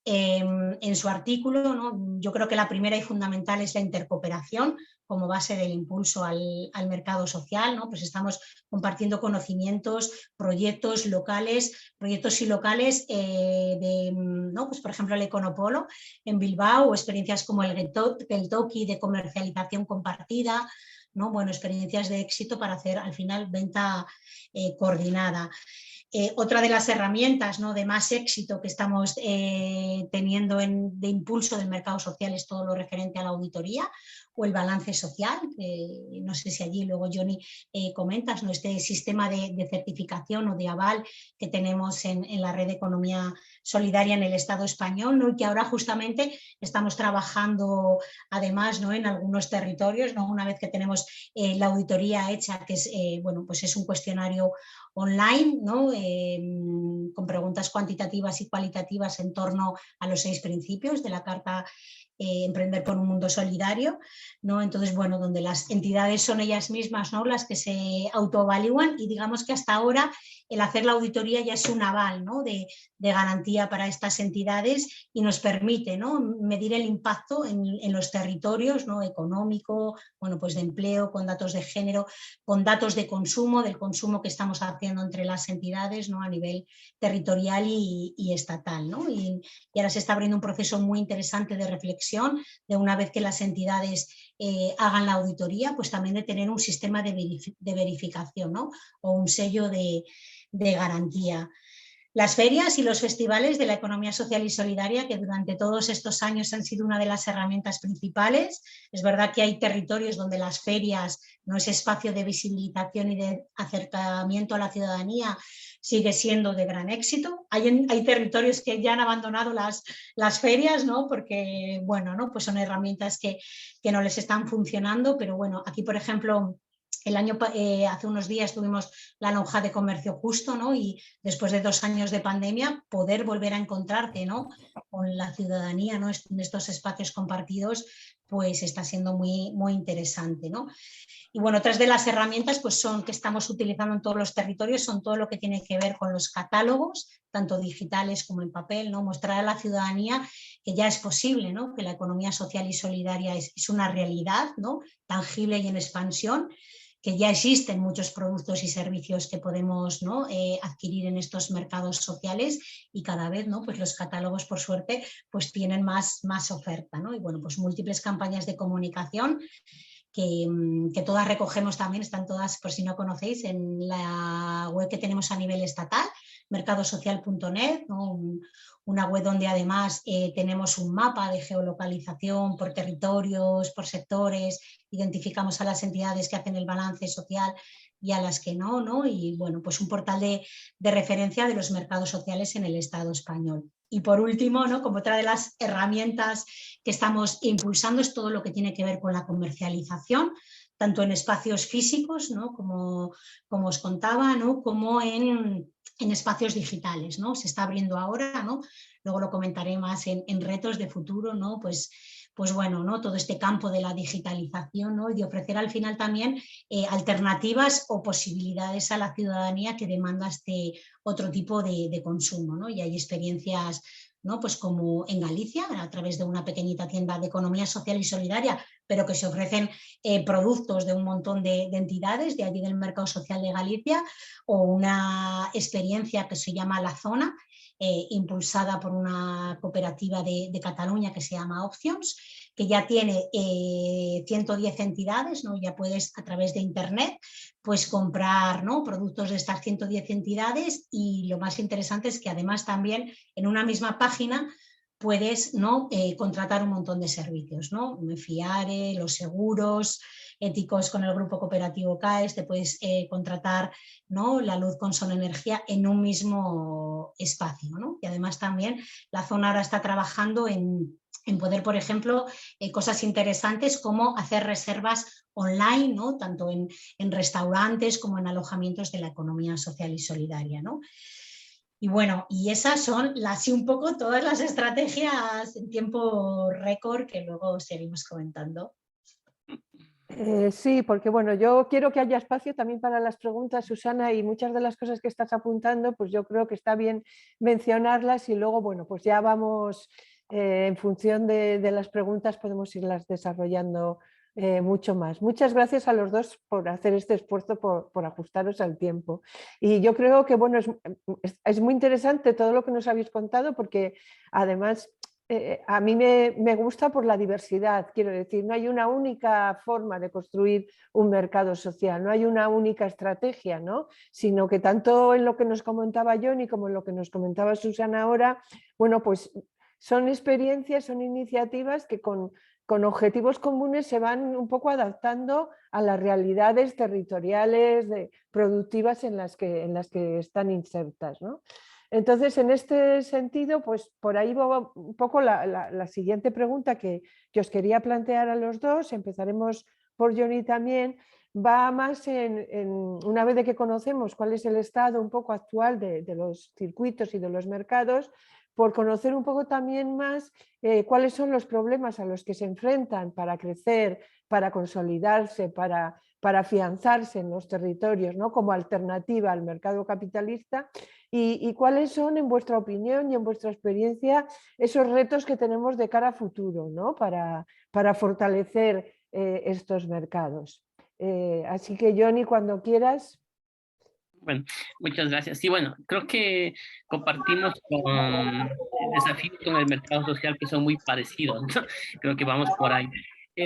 en su artículo, ¿no? Yo creo que la primera y fundamental es la intercooperación como base del impulso al mercado social, ¿no? Pues estamos compartiendo conocimientos, proyectos y locales, ¿no? Pues por ejemplo el Econopolo en Bilbao, o experiencias como el Geltoki de comercialización compartida, ¿no? Bueno, experiencias de éxito para hacer al final venta coordinada. Otra de las herramientas, ¿no?, de más éxito que estamos teniendo de impulso del mercado social es todo lo referente a la auditoría o el balance social. No sé si allí luego, Johnny, comentas, ¿no?, este sistema de certificación o de aval que tenemos en la red de economía solidaria en el Estado español, ¿no?, y que ahora justamente estamos trabajando además, ¿no?, en algunos territorios, ¿no?, una vez que tenemos la auditoría hecha, que es, bueno, pues es un cuestionario online, ¿no?, con preguntas cuantitativas y cualitativas en torno a los 6 principios de la Carta Emprender por un Mundo Solidario, ¿no? Entonces, bueno, donde las entidades son ellas mismas, ¿no?, las que se autoevalúan, y digamos que hasta ahora el hacer la auditoría ya es un aval, ¿no?, de garantía para estas entidades, y nos permite, ¿no?, medir el impacto en los territorios, ¿no?, económico, bueno, pues de empleo, con datos de género, con datos de consumo, del consumo que estamos haciendo entre las entidades, ¿no?, a nivel territorial y estatal, ¿no? Y ahora se está abriendo un proceso muy interesante de reflexión, de una vez que las entidades hagan la auditoría, pues también de tener un sistema de verificación, ¿no?, o un sello de garantía. Las ferias y los festivales de la economía social y solidaria, que durante todos estos años han sido una de las herramientas principales. Es verdad que hay territorios donde las ferias, ¿no?, ese espacio de visibilización y de acercamiento a la ciudadanía, sigue siendo de gran éxito. Hay territorios que ya han abandonado las ferias, ¿no?, porque, bueno, ¿no?, pues son herramientas que no les están funcionando, pero bueno, aquí por ejemplo, hace unos días tuvimos la lonja de comercio justo, ¿no?, y después de 2 años de pandemia, poder volver a encontrarte, ¿no?, con la ciudadanía, ¿no?, en estos espacios compartidos, pues está siendo muy, muy interesante, ¿no? Y bueno, otras de las herramientas pues que estamos utilizando en todos los territorios son todo lo que tiene que ver con los catálogos, tanto digitales como en papel, ¿no? Mostrar a la ciudadanía que ya es posible, ¿no?, que la economía social y solidaria es una realidad, ¿no?, tangible y en expansión, que ya existen muchos productos y servicios que podemos, ¿no?, adquirir en estos mercados sociales, y cada vez, ¿no?, pues los catálogos, por suerte, pues tienen más oferta, ¿no? Y bueno, pues múltiples campañas de comunicación que todas recogemos también, están todas, por si no conocéis, en la web que tenemos a nivel estatal, mercadosocial.net, ¿no?, una web donde además tenemos un mapa de geolocalización por territorios, por sectores, identificamos a las entidades que hacen el balance social y a las que no, ¿no? Y bueno, pues un portal de referencia de los mercados sociales en el Estado español. Y por último, ¿no?, como otra de las herramientas que estamos impulsando es todo lo que tiene que ver con la comercialización, tanto en espacios físicos, ¿no?, como os contaba, ¿no?, como en espacios digitales, ¿no? Se está abriendo ahora, ¿no?, luego lo comentaré más en retos de futuro, ¿no?, pues bueno, ¿no?, todo este campo de la digitalización, ¿no?, y de ofrecer al final también alternativas o posibilidades a la ciudadanía que demanda este otro tipo de consumo, ¿no? Y hay experiencias, ¿no?, pues como en Galicia, a través de una pequeñita tienda de economía social y solidaria, pero que se ofrecen productos de un montón de entidades de allí del mercado social de Galicia, o una experiencia que se llama La Zona, impulsada por una cooperativa de Cataluña que se llama Options, que ya tiene 110 entidades, ¿no? Ya puedes a través de internet pues comprar, ¿no?, productos de estas 110 entidades, y lo más interesante es que además también en una misma página puedes, ¿no?, contratar un montón de servicios, ¿no? Fiare, los seguros éticos con el grupo cooperativo CAES, te puedes contratar, ¿no?, la luz con Son Energía en un mismo espacio, ¿no? Y además también la zona ahora está trabajando en poder, por ejemplo, cosas interesantes como hacer reservas online, ¿no?, tanto en restaurantes como en alojamientos de la economía social y solidaria, ¿no? Y bueno, y esas son así un poco todas las estrategias en tiempo récord que luego seguimos comentando. Sí, porque bueno, yo quiero que haya espacio también para las preguntas, Susana, y muchas de las cosas que estás apuntando, pues yo creo que está bien mencionarlas y luego, bueno, pues ya vamos, en función de las preguntas, podemos irlas desarrollando mucho más. Muchas gracias a los dos por hacer este esfuerzo, por ajustaros al tiempo. Y yo creo que, bueno, es muy interesante todo lo que nos habéis contado, porque además a mí me gusta por la diversidad, quiero decir, no hay una única forma de construir un mercado social, no hay una única estrategia, ¿no? Sino que tanto en lo que nos comentaba Johnny como en lo que nos comentaba Susana ahora, bueno, pues son experiencias, son iniciativas que con objetivos comunes se van un poco adaptando a las realidades territoriales, productivas en las que están insertas, ¿no? Entonces, en este sentido, pues por ahí va un poco la siguiente pregunta que os quería plantear a los dos. Empezaremos por Johnny también. Va más una vez de que conocemos cuál es el estado un poco actual de los circuitos y de los mercados, por conocer un poco también más cuáles son los problemas a los que se enfrentan para crecer, para consolidarse, para afianzarse en los territorios, ¿no?, como alternativa al mercado capitalista, y cuáles son, en vuestra opinión y en vuestra experiencia, esos retos que tenemos de cara a futuro, ¿no?, para fortalecer estos mercados. Así que, Johnny, cuando quieras. Bueno, muchas gracias. Sí, bueno, creo que compartimos con desafíos con el mercado social que son muy parecidos, ¿no? Creo que vamos por ahí.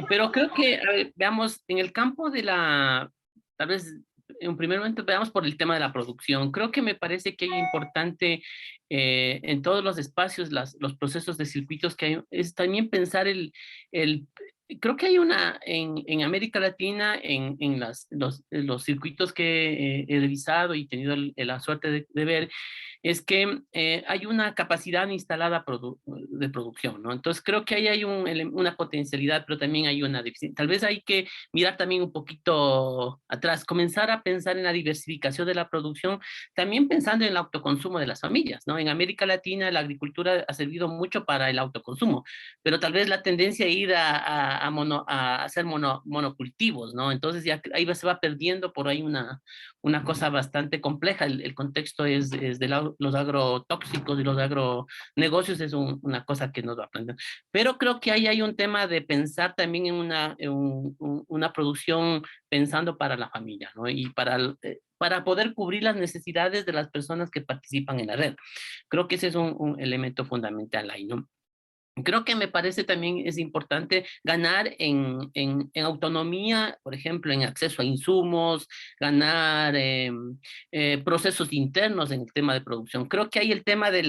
Pero creo que, a ver, veamos, en el campo de tal vez en un primer momento veamos por el tema de la producción. Creo que me parece que es importante en todos los espacios, los procesos de circuitos que hay, es también pensar creo que hay en América Latina, en los circuitos que he revisado y tenido la suerte de ver, es que hay una capacidad instalada de producción, ¿no? Entonces creo que ahí hay una potencialidad, pero también hay una deficiencia. Tal vez hay que mirar también un poquito atrás, comenzar a pensar en la diversificación de la producción, también pensando en el autoconsumo de las familias, ¿no? En América Latina la agricultura ha servido mucho para el autoconsumo, pero tal vez la tendencia a ir a hacer monocultivos, ¿no? Entonces ya ahí se va perdiendo por ahí una cosa bastante compleja. El contexto es de los agrotóxicos y los agronegocios, es una cosa que nos va aprendiendo. Pero creo que ahí hay un tema de pensar también en una producción pensando para la familia, ¿no? Y para poder cubrir las necesidades de las personas que participan en la red. Creo que ese es un elemento fundamental ahí, ¿no? Creo que me parece también es importante ganar en autonomía, por ejemplo, en acceso a insumos, ganar procesos internos en el tema de producción. Creo que hay el tema de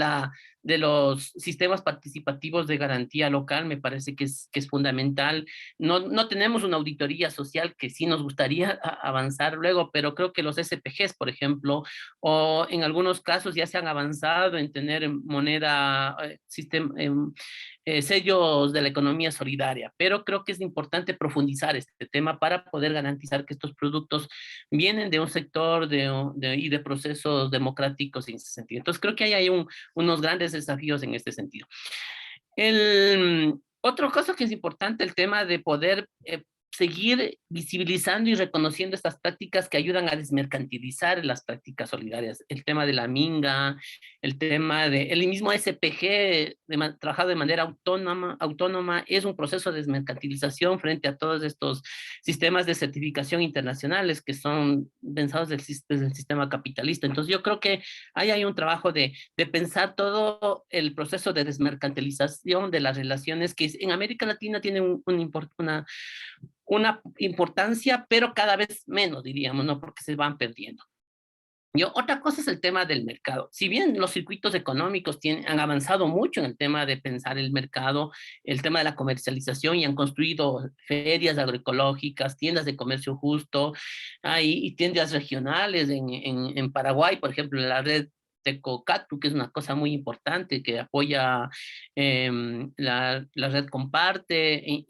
los sistemas participativos de garantía local, me parece que es fundamental. No tenemos una auditoría social, que sí nos gustaría avanzar luego, pero creo que los SPGs, por ejemplo, o en algunos casos ya se han avanzado en tener moneda, sellos de la economía solidaria, pero creo que es importante profundizar este tema para poder garantizar que estos productos vienen de un sector y de procesos democráticos en ese sentido. Entonces creo que ahí hay unos grandes desafíos en este sentido. Otro caso que es importante, el tema de poder seguir visibilizando y reconociendo estas prácticas que ayudan a desmercantilizar las prácticas solidarias. El tema de la minga, el tema de el mismo SPG, trabajar de manera autónoma, es un proceso de desmercantilización frente a todos estos sistemas de certificación internacionales que son pensados desde el sistema capitalista. Entonces yo creo que ahí hay un trabajo de pensar todo el proceso de desmercantilización de las relaciones que en América Latina tienen una importancia, pero cada vez menos, diríamos, ¿no? Porque se van perdiendo. Otra cosa es el tema del mercado. Si bien los circuitos económicos han avanzado mucho en el tema de pensar el mercado, el tema de la comercialización, y han construido ferias agroecológicas, tiendas de comercio justo, y tiendas regionales en Paraguay, por ejemplo, en la red Tecocatu, que es una cosa muy importante, que apoya la red Comparte,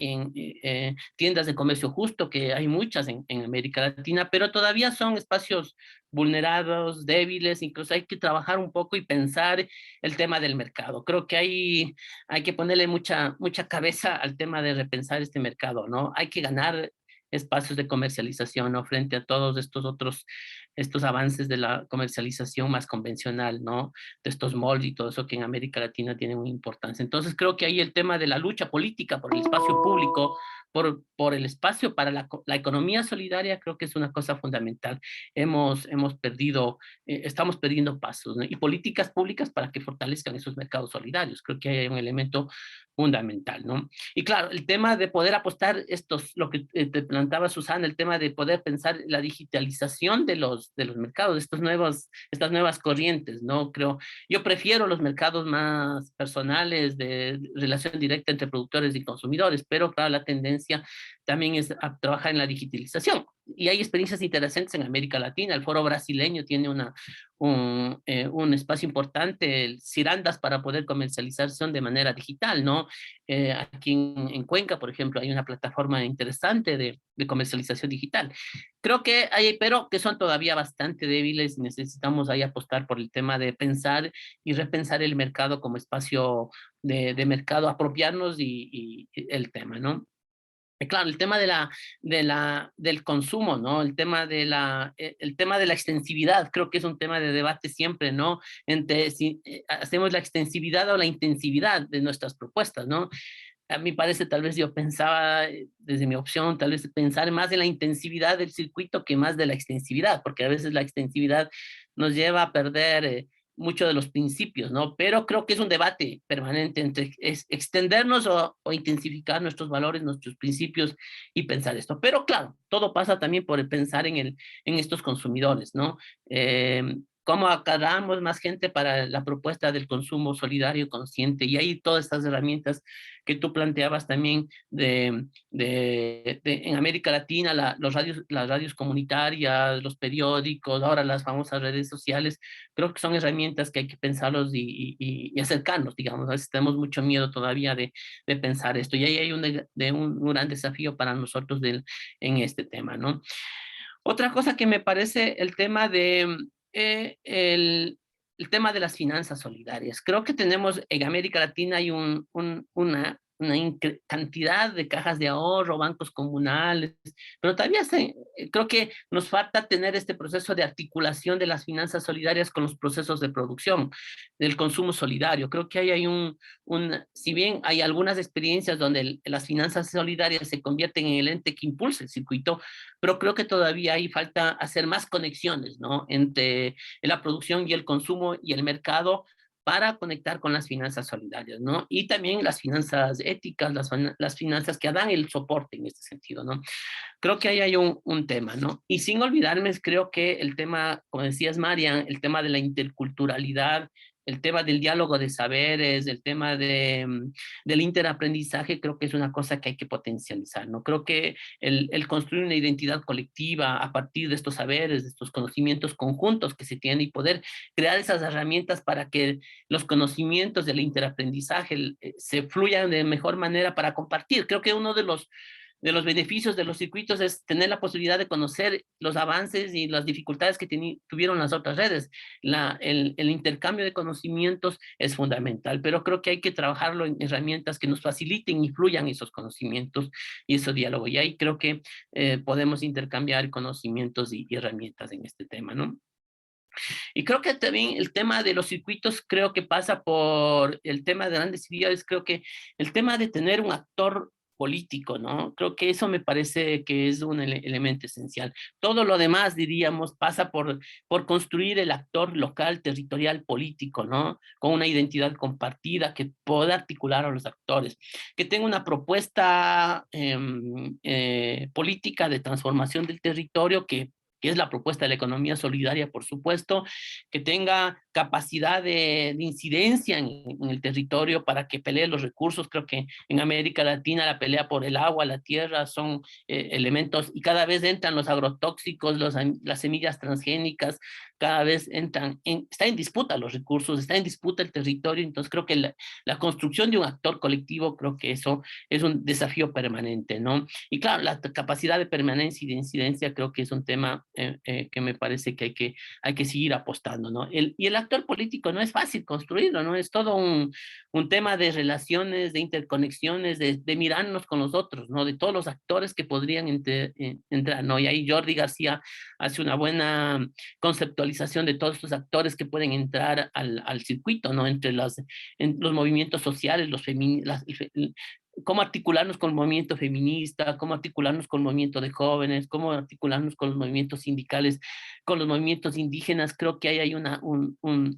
tiendas de comercio justo, que hay muchas en América Latina, pero todavía son espacios vulnerados, débiles. Incluso hay que trabajar un poco y pensar el tema del mercado. Creo que hay que ponerle mucha cabeza al tema de repensar este mercado, ¿no? Hay que ganar espacios de comercialización, ¿no? Frente a todos estos avances de la comercialización más convencional, ¿no? De estos moldes y todo eso que en América Latina tienen una importancia. Entonces creo que ahí el tema de la lucha política por el espacio público, por el espacio para la economía solidaria, creo que es una cosa fundamental. Hemos perdido, estamos perdiendo pasos, ¿no? Y políticas públicas para que fortalezcan esos mercados solidarios. Creo que hay un elemento fundamental, ¿no? Y claro, el tema de poder apostar lo que te planteaba Susana, el tema de poder pensar la digitalización de los mercados, de estas nuevas corrientes, ¿no? Yo prefiero los mercados más personales de relación directa entre productores y consumidores, pero claro, la tendencia también es a trabajar en la digitalización. Y hay experiencias interesantes en América Latina. El Foro Brasileño tiene un espacio importante, el Cirandas, para poder comercialización de manera digital, ¿no? Aquí en Cuenca, por ejemplo, hay una plataforma interesante de comercialización digital. Creo que pero que son todavía bastante débiles, y necesitamos ahí apostar por el tema de pensar y repensar el mercado como espacio de mercado, apropiarnos y el tema, ¿no? Claro, el tema del consumo, ¿no? El tema de la extensividad, creo que es un tema de debate siempre, ¿no? Entre si hacemos la extensividad o la intensividad de nuestras propuestas, ¿no? A mí parece, tal vez yo pensaba, desde mi opción, tal vez pensar más en la intensividad del circuito que más de la extensividad, porque a veces la extensividad nos lleva a perder mucho de los principios, ¿no? Pero creo que es un debate permanente entre extendernos o intensificar nuestros valores, nuestros principios, y pensar esto. Pero claro, todo pasa también por el pensar en estos consumidores, ¿no? Cómo acarreamos más gente para la propuesta del consumo solidario y consciente. Y hay todas estas herramientas que tú planteabas también en América Latina, las radios comunitarias, los periódicos, ahora las famosas redes sociales. Creo que son herramientas que hay que pensarlos y acercarnos, digamos. A veces tenemos mucho miedo todavía de pensar esto, y ahí hay un gran desafío para nosotros en este tema, ¿no? Otra cosa que me parece el tema el tema de las finanzas solidarias. Creo que tenemos en América Latina hay una cantidad de cajas de ahorro, bancos comunales, pero todavía creo que nos falta tener este proceso de articulación de las finanzas solidarias con los procesos de producción, del consumo solidario. Creo que ahí hay si bien hay algunas experiencias donde las finanzas solidarias se convierten en el ente que impulsa el circuito, pero creo que todavía hay falta hacer más conexiones, ¿no? Entre la producción y el consumo y el mercado, para conectar con las finanzas solidarias, ¿no? Y también las finanzas éticas, las finanzas que dan el soporte en este sentido, ¿no? Creo que ahí hay un tema, ¿no? Y sin olvidarme, creo que el tema, como decías, Marian, el tema de la interculturalidad, el tema del diálogo de saberes, el tema del interaprendizaje, creo que es una cosa que hay que potencializar, ¿no? Creo que el construir una identidad colectiva a partir de estos saberes, de estos conocimientos conjuntos que se tienen, y poder crear esas herramientas para que los conocimientos del interaprendizaje se fluyan de mejor manera para compartir. Creo que uno de los de los beneficios de los circuitos es tener la posibilidad de conocer los avances y las dificultades que tuvieron las otras redes. El intercambio de conocimientos es fundamental, pero creo que hay que trabajarlo en herramientas que nos faciliten y fluyan esos conocimientos y ese diálogo. Y ahí creo que podemos intercambiar conocimientos y herramientas en este tema, ¿no? Y creo que también el tema de los circuitos creo que pasa por el tema de grandes ciudades, creo que el tema de tener un actor político, ¿no? Creo que eso me parece que es un elemento esencial. Todo lo demás, diríamos, pasa por construir el actor local, territorial, político, ¿no? Con una identidad compartida que pueda articular a los actores, que tenga una propuesta política de transformación del territorio que es la propuesta de la economía solidaria, por supuesto, que tenga capacidad de incidencia en el territorio para que pelee los recursos. Creo que en América Latina la pelea por el agua, la tierra, son elementos, y cada vez entran los agrotóxicos, las semillas transgénicas, cada vez está en disputa los recursos, está en disputa el territorio. Entonces creo que la construcción de un actor colectivo, creo que eso es un desafío permanente, ¿no? Y claro, la capacidad de permanencia y de incidencia creo que es un tema que me parece que hay que seguir apostando, ¿no? Y el actor político no es fácil construirlo, ¿no? Es todo un tema de relaciones, de interconexiones, de mirarnos con los otros, ¿no? De todos los actores que podrían entrar, ¿no? Y ahí Jordi García hace una buena conceptualización de todos estos actores que pueden entrar al circuito, ¿no? Entre los movimientos sociales, cómo articularnos con el movimiento feminista, cómo articularnos con el movimiento de jóvenes, cómo articularnos con los movimientos sindicales, con los movimientos indígenas. Creo que ahí hay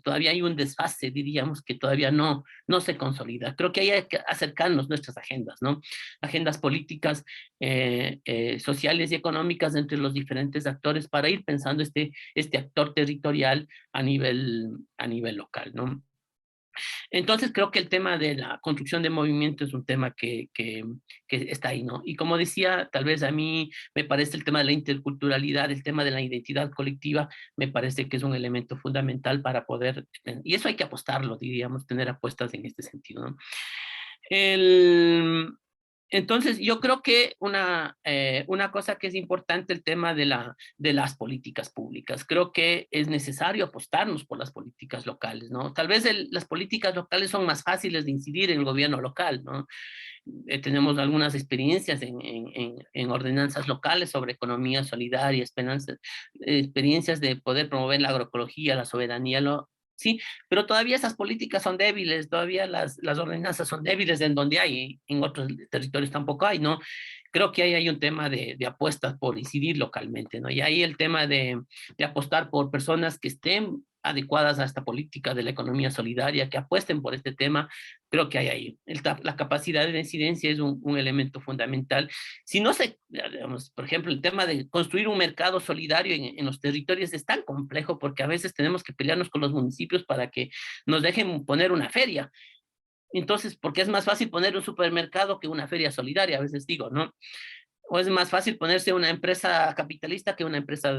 todavía hay un desfase, diríamos, que todavía no se consolida. Creo que ahí hay que acercarnos nuestras agendas, ¿no? Agendas políticas, sociales y económicas entre los diferentes actores para ir pensando este actor territorial a nivel local, ¿no? Entonces creo que el tema de la construcción de movimiento es un tema que está ahí, ¿no? Y como decía, tal vez a mí me parece el tema de la interculturalidad, el tema de la identidad colectiva, me parece que es un elemento fundamental para poder, y eso hay que apostarlo, diríamos, tener apuestas en este sentido, ¿no? Entonces, yo creo que una cosa que es importante, el tema de las políticas públicas. Creo que es necesario apostarnos por las políticas locales, ¿no? Tal vez las políticas locales son más fáciles de incidir en el gobierno local, ¿no? Tenemos algunas experiencias en ordenanzas locales sobre economía solidaria, experiencias de poder promover la agroecología, la soberanía, sí, pero todavía esas políticas son débiles, todavía las ordenanzas son débiles en donde hay, en otros territorios tampoco hay, ¿no? Creo que ahí hay un tema de apuestas por incidir localmente, ¿no? Y ahí el tema de apostar por personas que estén adecuadas a esta política de la economía solidaria, que apuesten por este tema, creo que hay ahí. La capacidad de incidencia es un elemento fundamental. Si no se, digamos, por ejemplo, el tema de construir un mercado solidario en los territorios es tan complejo porque a veces tenemos que pelearnos con los municipios para que nos dejen poner una feria. Entonces, porque es más fácil poner un supermercado que una feria solidaria, a veces digo, ¿no? O es más fácil ponerse una empresa capitalista que una empresa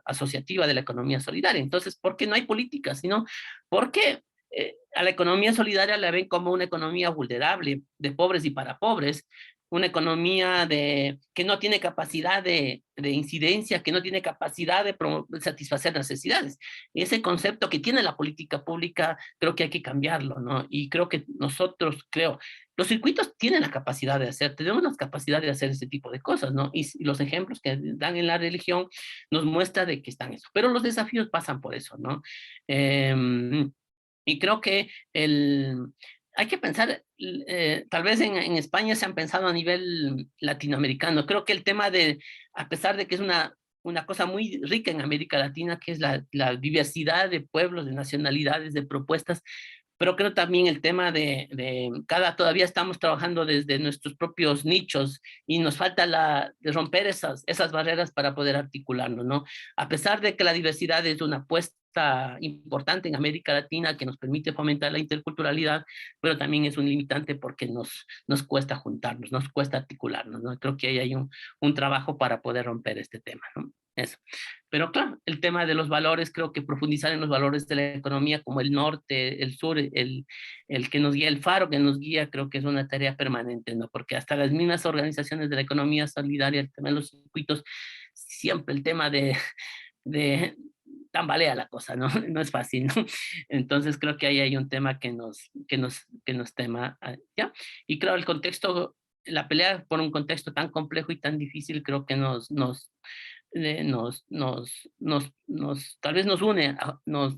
asociativa de la economía solidaria. Entonces, ¿por qué no hay políticas? Sino porque a la economía solidaria la ven como una economía vulnerable, de pobres y para pobres, una economía que no tiene capacidad de incidencia, que no tiene capacidad de satisfacer necesidades. Ese concepto que tiene la política pública, creo que hay que cambiarlo, ¿no? Y creo que nosotros, los circuitos tienen la capacidad de tenemos la capacidad de hacer ese tipo de cosas, ¿no? Y los ejemplos que dan en la religión nos muestra de que están eso. Pero los desafíos pasan por eso, ¿no? Y creo que hay que pensar, tal vez en España se han pensado a nivel latinoamericano. Creo que el tema a pesar de que es una cosa muy rica en América Latina, que es la diversidad de pueblos, de nacionalidades, de propuestas, pero creo también el tema todavía estamos trabajando desde nuestros propios nichos y nos falta de romper esas barreras para poder articularnos, ¿no? A pesar de que la diversidad es una apuesta importante en América Latina que nos permite fomentar la interculturalidad, pero también es un limitante porque nos cuesta juntarnos, nos cuesta articularnos, ¿no? Creo que ahí hay un trabajo para poder romper este tema, ¿no? Eso. Pero claro, el tema de los valores, creo que profundizar en los valores de la economía como el norte, el sur, el que nos guía, el faro que nos guía, creo que es una tarea permanente, ¿no? Porque hasta las mismas organizaciones de la economía solidaria, también los circuitos, siempre el tema de tambalea la cosa, ¿no? No es fácil, ¿no? Entonces creo que ahí hay un tema que nos tema, ¿ya? Y claro, el contexto, la pelea por un contexto tan complejo y tan difícil, creo que tal vez nos une, nos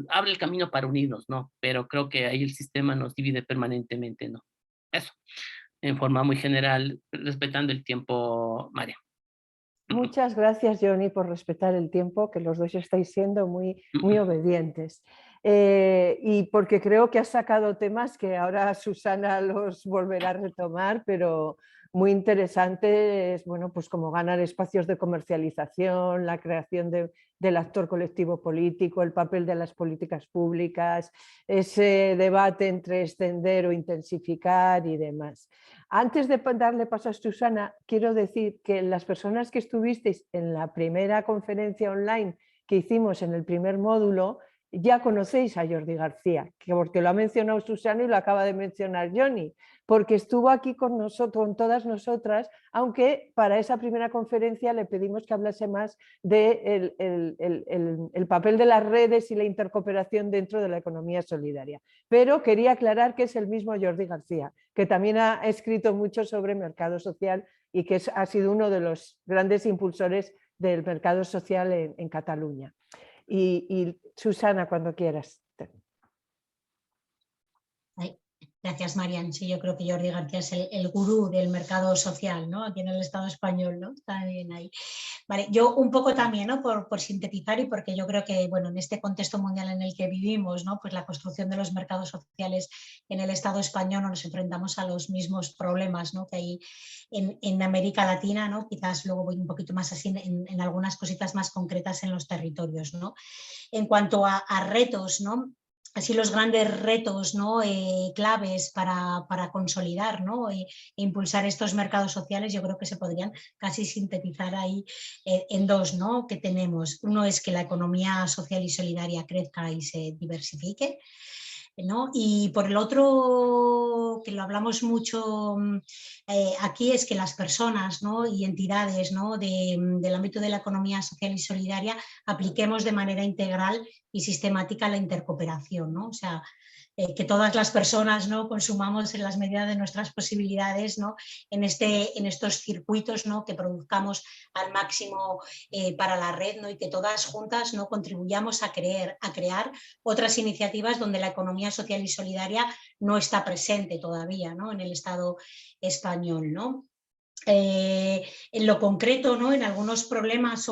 abre el camino para unirnos, ¿no? Pero creo que ahí el sistema nos divide permanentemente, ¿no? Eso, en forma muy general, respetando el tiempo, María. Muchas gracias, Johnny, por respetar el tiempo, que los dos estáis siendo muy, muy obedientes. Y porque creo que has sacado temas que ahora Susana los volverá a retomar, pero muy interesantes, bueno, pues como ganar espacios de comercialización, la creación del actor colectivo político, el papel de las políticas públicas, ese debate entre extender o intensificar y demás. Antes de darle paso a Susana, quiero decir que las personas que estuvisteis en la primera conferencia online que hicimos en el primer módulo, ya conocéis a Jordi García, porque lo ha mencionado Susana y lo acaba de mencionar Johnny, porque estuvo aquí con nosotros, con todas nosotras, aunque para esa primera conferencia le pedimos que hablase más del el papel de las redes y la intercooperación dentro de la economía solidaria. Pero quería aclarar que es el mismo Jordi García, que también ha escrito mucho sobre mercado social y que ha sido uno de los grandes impulsores del mercado social en Cataluña. Y Susana, cuando quieras. Gracias, Marian. Sí, yo creo que Jordi García es el gurú del mercado social, ¿no? Aquí en el Estado español, ¿no? Está bien ahí. Vale, yo un poco también, ¿no? Por sintetizar y porque yo creo que, bueno, en este contexto mundial en el que vivimos, ¿no? Pues la construcción de los mercados sociales en el Estado español no nos enfrentamos a los mismos problemas, ¿no? Que hay en América Latina, ¿no? Quizás luego voy un poquito más así en algunas cositas más concretas en los territorios, ¿no? En cuanto a retos, ¿no? Así los grandes retos, ¿no? Claves para consolidar, ¿no? E impulsar estos mercados sociales, yo creo que se podrían casi sintetizar ahí en dos, ¿no? Que tenemos. Uno es que la economía social y solidaria crezca y se diversifique, ¿no? Y por el otro, que lo hablamos mucho aquí, es que las personas, ¿no? Y entidades, ¿no? del ámbito de la economía social y solidaria apliquemos de manera integral y sistemática la intercooperación, ¿no? O sea, que todas las personas, ¿no? Consumamos en las medidas de nuestras posibilidades, ¿no? en estos circuitos, ¿no? Que produzcamos al máximo para la red, ¿no? Y que todas juntas, ¿no? Contribuyamos a crear otras iniciativas donde la economía social y solidaria no está presente todavía, ¿no? En el Estado español, ¿no? En lo concreto, ¿no? En algunos problemas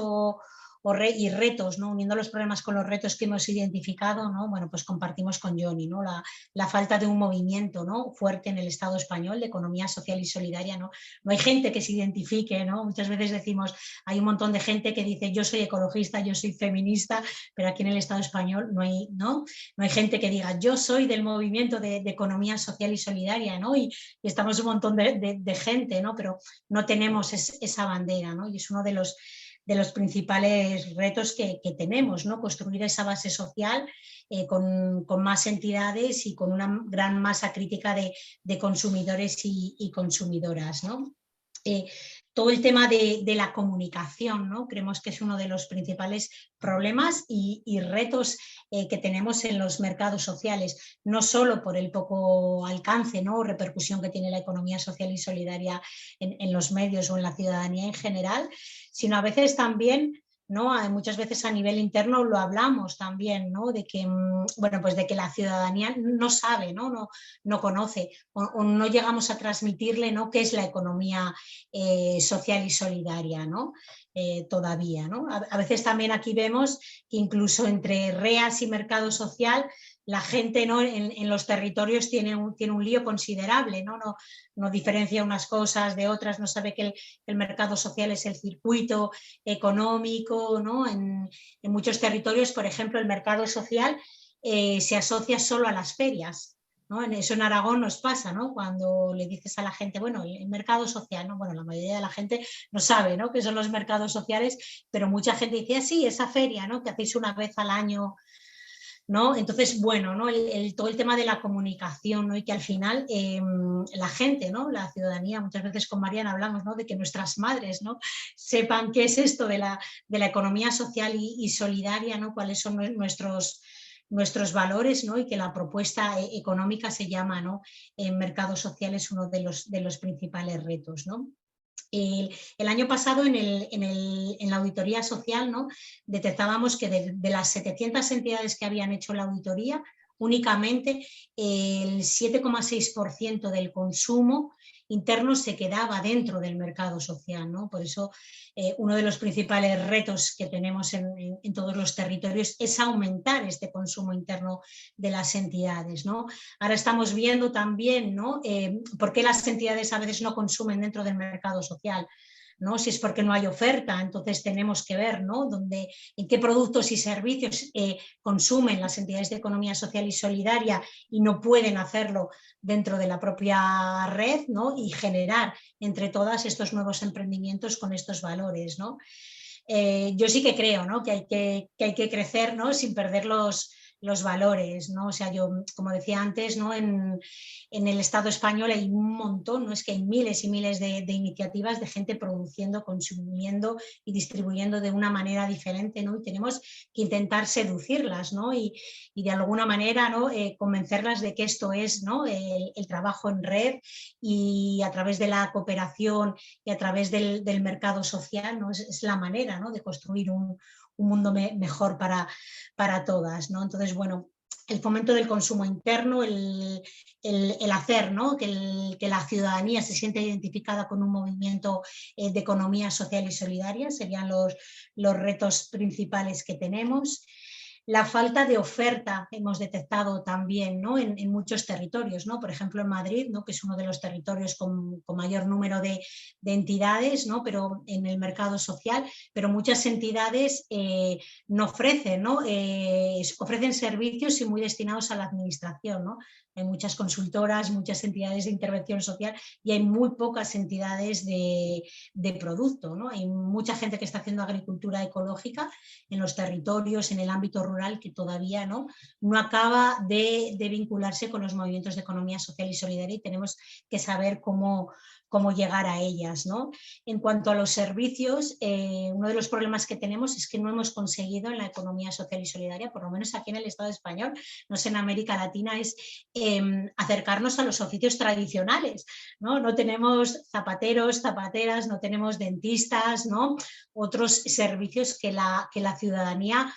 y retos, ¿no? Uniendo los problemas con los retos que hemos identificado, ¿no? Bueno, pues compartimos con Johnny, ¿no? La falta de un movimiento, ¿no? Fuerte en el Estado español de economía social y solidaria, ¿no? No hay gente que se identifique, ¿no? Muchas veces decimos, hay un montón de gente que dice yo soy ecologista, yo soy feminista, pero aquí en el Estado español no hay gente que diga yo soy del movimiento de economía social y solidaria, ¿no? Y estamos un montón de gente, ¿no? Pero no tenemos esa bandera, ¿no? Y es uno de los principales retos que tenemos, ¿no? Construir esa base social con más entidades y con una gran masa crítica de consumidores y consumidoras, ¿no? Todo el tema de la comunicación, ¿no? Creemos que es uno de los principales problemas y retos que tenemos en los mercados sociales, no solo por el poco alcance, ¿no? O repercusión que tiene la economía social y solidaria en los medios o en la ciudadanía en general, sino a veces también, ¿no? Muchas veces a nivel interno lo hablamos también, ¿no? De que, bueno, pues de que la ciudadanía no sabe, no conoce o no llegamos a transmitirle, ¿no? Qué es la economía social y solidaria, ¿no? Todavía, ¿no? A veces también aquí vemos que incluso entre REAS y mercado social la gente, ¿no? en los territorios tiene un lío considerable, no diferencia unas cosas de otras, no sabe que el mercado social es el circuito económico, ¿no? En muchos territorios, por ejemplo, el mercado social se asocia solo a las ferias, ¿no? Eso en Aragón nos pasa, ¿no? Cuando le dices a la gente, bueno, el mercado social, ¿no? Bueno, la mayoría de la gente no sabe, ¿no?, qué son los mercados sociales, pero mucha gente dice, sí, esa feria, ¿no?, que hacéis una vez al año, ¿no? Entonces, bueno, ¿no?, todo el tema de la comunicación, ¿no?, y que al final la gente, ¿no?, la ciudadanía, muchas veces con Mariana hablamos, ¿no?, de que nuestras madres, ¿no?, sepan qué es esto de la economía social y solidaria, ¿no?, cuáles son nuestros valores, ¿no?, y que la propuesta económica se llama, ¿no?, en mercados sociales, uno de los principales retos, ¿no? El año pasado en la auditoría social, ¿no?, detectábamos que de las 700 entidades que habían hecho la auditoría, únicamente el 7,6% del consumo interno se quedaba dentro del mercado social, ¿no? Por eso uno de los principales retos que tenemos en todos los territorios es aumentar este consumo interno de las entidades, ¿no? Ahora estamos viendo también, ¿no?, por qué las entidades a veces no consumen dentro del mercado social, ¿no? Si es porque no hay oferta, entonces tenemos que ver, ¿no?, en qué productos y servicios consumen las entidades de economía social y solidaria y no pueden hacerlo dentro de la propia red, ¿no?, y generar entre todas estos nuevos emprendimientos con estos valores, ¿no? Yo sí que creo, ¿no?, que hay que crecer, ¿no?, sin perder los valores, ¿no? O sea, yo, como decía antes, ¿no?, en el Estado español hay un montón, ¿no?, es que hay miles y miles de iniciativas de gente produciendo, consumiendo y distribuyendo de una manera diferente, ¿no? Y tenemos que intentar seducirlas, ¿no? Y de alguna manera, ¿no?, convencerlas de que esto es, ¿no?, el trabajo en red, y a través de la cooperación y a través del mercado social, ¿no?, es la manera, ¿no?, de construir un mundo mejor para todas, ¿no? Entonces, bueno, el fomento del consumo interno, el hacer, ¿no?, que la ciudadanía se siente identificada con un movimiento de economía social y solidaria serían los retos principales que tenemos. La falta de oferta hemos detectado también, ¿no?, en muchos territorios, ¿no? Por ejemplo, en Madrid, ¿no?, que es uno de los territorios con mayor número de entidades, ¿no?, pero en el mercado social, pero muchas entidades no ofrecen, ¿no?, ofrecen servicios y muy destinados a la administración, ¿no? Hay muchas consultoras, muchas entidades de intervención social y hay muy pocas entidades de producto, ¿no? Hay mucha gente que está haciendo agricultura ecológica en los territorios, en el ámbito rural, que todavía no acaba de vincularse con los movimientos de economía social y solidaria, y tenemos que saber cómo llegar a ellas, ¿no? En cuanto a los servicios, uno de los problemas que tenemos es que no hemos conseguido en la economía social y solidaria, por lo menos aquí en el Estado español, no sé, en América Latina, es acercarnos a los oficios tradicionales, ¿no? No tenemos zapateros, zapateras, no tenemos dentistas, ¿no?, otros servicios que la ciudadanía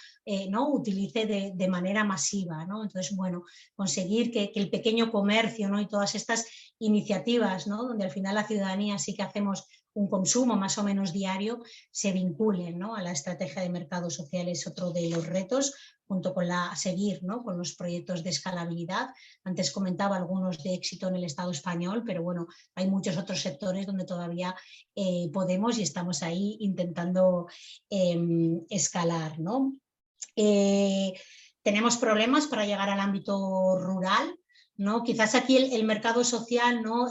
¿no?, utilice de manera masiva, ¿no? Entonces, bueno, conseguir que el pequeño comercio, ¿no?, y todas estas iniciativas, ¿no?, donde al final la ciudadanía sí que hacemos un consumo más o menos diario, se vinculen, ¿no?, a la estrategia de mercado social, es otro de los retos, junto con seguir, ¿no?, con los proyectos de escalabilidad. Antes comentaba algunos de éxito en el Estado español, pero bueno, hay muchos otros sectores donde todavía podemos y estamos ahí intentando escalar, ¿no? Tenemos problemas para llegar al ámbito rural, ¿no? Quizás aquí el mercado social, ¿no?,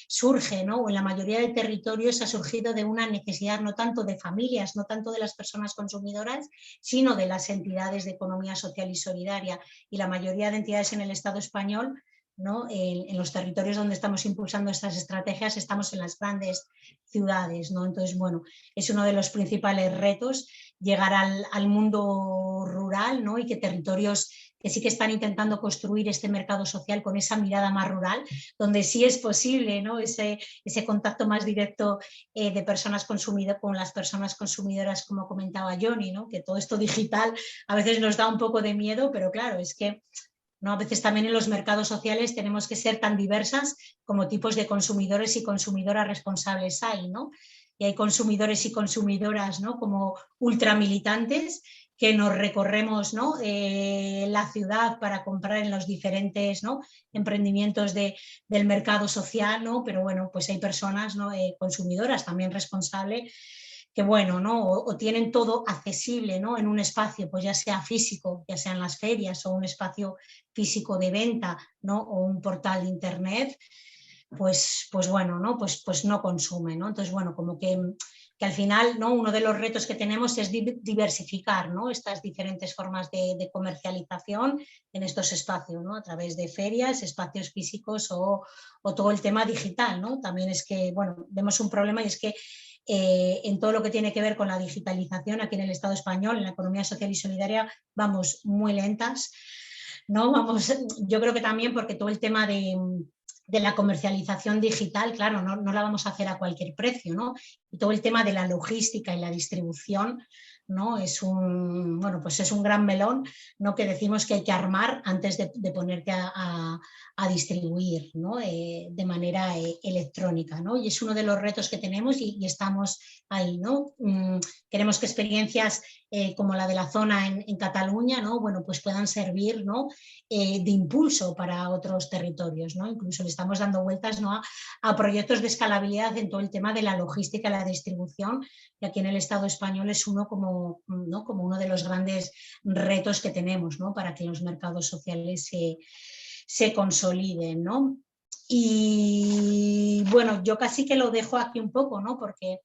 surge, ¿no?, o en la mayoría de territorios ha surgido de una necesidad no tanto de familias, no tanto de las personas consumidoras, sino de las entidades de economía social y solidaria, y la mayoría de entidades en el Estado español, ¿no?, en los territorios donde estamos impulsando estas estrategias, estamos en las grandes ciudades, ¿no? Entonces, bueno, es uno de los principales retos llegar al mundo rural, ¿no?, y que territorios que sí que están intentando construir este mercado social con esa mirada más rural, donde sí es posible, ¿no?, ese contacto más directo de personas consumidoras con las personas consumidoras, como comentaba Johnny, ¿no?, que todo esto digital a veces nos da un poco de miedo, pero claro, es que, ¿no?, a veces también en los mercados sociales tenemos que ser tan diversas como tipos de consumidores y consumidoras responsables hay, ¿no? Y hay consumidores y consumidoras, ¿no?, como ultramilitantes, que nos recorremos, ¿no?, la ciudad para comprar en los diferentes, ¿no?, emprendimientos del mercado social, ¿no? Pero bueno, pues hay personas, ¿no?, consumidoras también responsables, bueno, ¿no? O tienen todo accesible, ¿no? En un espacio, pues ya sea físico, ya sean las ferias o un espacio físico de venta, ¿no? O un portal de internet, pues bueno, ¿no? Pues no consumen, ¿no? Entonces, bueno, como que al final, ¿no? Uno de los retos que tenemos es diversificar, ¿no? Estas diferentes formas de comercialización en estos espacios, ¿no? A través de ferias, espacios físicos o todo el tema digital, ¿no? También es que, bueno, vemos un problema y es que en todo lo que tiene que ver con la digitalización aquí en el Estado español, en la economía social y solidaria, vamos muy lentas, ¿no? Vamos, yo creo que también porque todo el tema de la comercialización digital, claro, no la vamos a hacer a cualquier precio, ¿no? Y todo el tema de la logística y la distribución, ¿no? Es un, bueno, pues es un gran melón, ¿no? Que decimos que hay que armar antes de ponerte a distribuir, ¿no? De manera electrónica, ¿no? Y es uno de los retos que tenemos y estamos ahí, ¿no? Queremos que experiencias como la de la zona en Cataluña, ¿no? Bueno, pues puedan servir, ¿no? De impulso para otros territorios, ¿no? Incluso le estamos dando vueltas, ¿no? a proyectos de escalabilidad en todo el tema de la logística y la distribución, que aquí en el Estado español es uno como, ¿no? como uno de los grandes retos que tenemos, ¿no? Para que los mercados sociales se consoliden, ¿no? Y bueno, yo casi que lo dejo aquí un poco, ¿no? Porque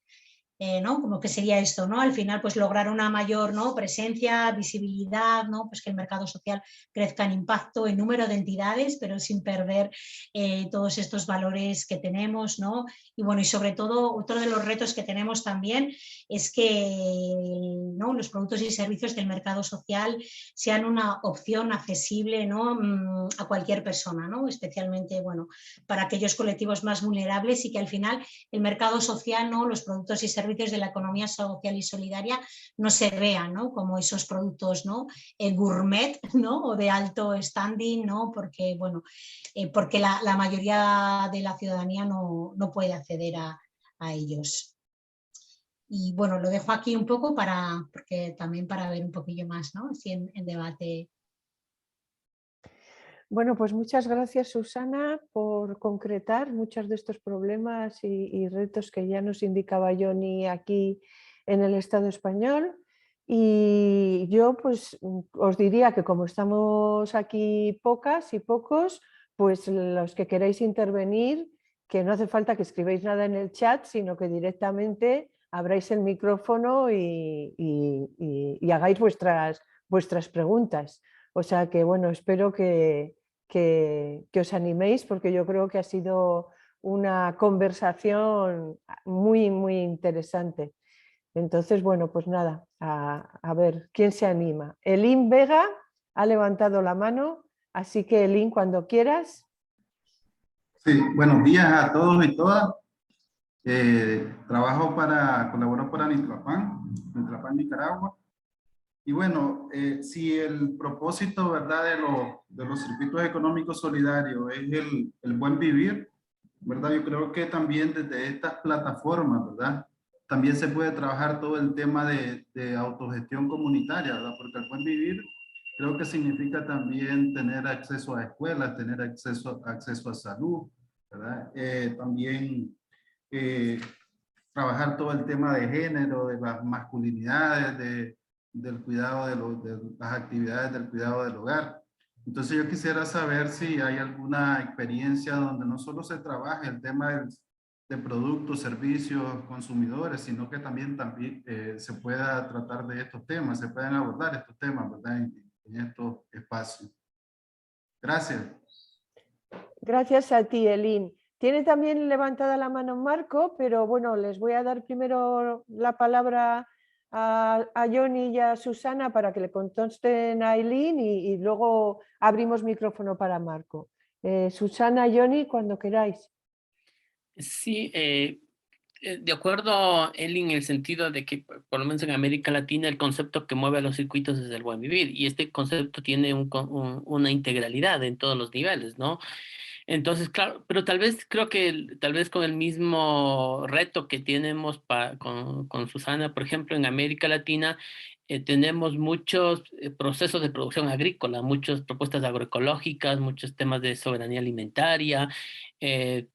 ¿no? Como que sería esto, ¿no? Al final, pues lograr una mayor, ¿no? presencia, visibilidad, ¿no? Pues que el mercado social crezca en impacto, en número de entidades, pero sin perder todos estos valores que tenemos, ¿no? Y bueno, y sobre todo, otro de los retos que tenemos también es que, ¿no? los productos y servicios del mercado social sean una opción accesible, ¿no? A cualquier persona, ¿no? Especialmente, bueno, para aquellos colectivos más vulnerables y que al final el mercado social, ¿no? Los productos y servicios de la economía social y solidaria no se vean, ¿no? como esos productos, ¿no? Gourmet, ¿no? o de alto standing, ¿no? porque, bueno, porque la mayoría de la ciudadanía no puede acceder a ellos. Y bueno, lo dejo aquí un poco porque también para ver un poquillo más, ¿no? Así en debate. Bueno, pues muchas gracias, Susana, por concretar muchos de estos problemas y retos que ya nos indicaba Johnny aquí en el Estado español. Y yo pues os diría que como estamos aquí pocas y pocos, pues los que queráis intervenir, que no hace falta que escribáis nada en el chat, sino que directamente abráis el micrófono y hagáis vuestras preguntas. O sea que bueno, espero que os animéis, porque yo creo que ha sido una conversación muy, muy interesante. Entonces, bueno, pues nada, a ver, ¿quién se anima? Elín Vega ha levantado la mano, así que Elín, cuando quieras. Sí, buenos días a todos y todas. Colaboro para Nitrapán, Nicaragua. Y bueno, si el propósito, ¿verdad?, de los circuitos económicos solidarios es el buen vivir, ¿verdad? Yo creo que también desde estas plataformas, ¿verdad?, también se puede trabajar todo el tema de autogestión comunitaria, ¿verdad? Porque el buen vivir creo que significa también tener acceso a escuelas, tener acceso a salud, ¿verdad? También trabajar todo el tema de género, de las masculinidades, del cuidado de las actividades del cuidado del hogar. Entonces yo quisiera saber si hay alguna experiencia donde no solo se trabaje el tema de productos, servicios, consumidores, sino que también se pueda tratar de estos temas, se pueden abordar estos temas, ¿verdad? En estos espacios. Gracias. Gracias a ti, Elín. Tiene también levantada la mano Marco, pero bueno, les voy a dar primero la palabra a Johnny y a Susana para que le contesten a Elín y luego abrimos micrófono para Marco. Susana, Johnny, cuando queráis. Sí, de acuerdo, Eli, en el sentido de que, por lo menos en América Latina, el concepto que mueve a los circuitos es el buen vivir, y este concepto tiene una integralidad en todos los niveles, ¿no? Entonces, claro, pero tal vez creo que tal vez con el mismo reto que tenemos con Susana, por ejemplo, en América Latina, tenemos muchos procesos de producción agrícola, muchas propuestas agroecológicas, muchos temas de soberanía alimentaria,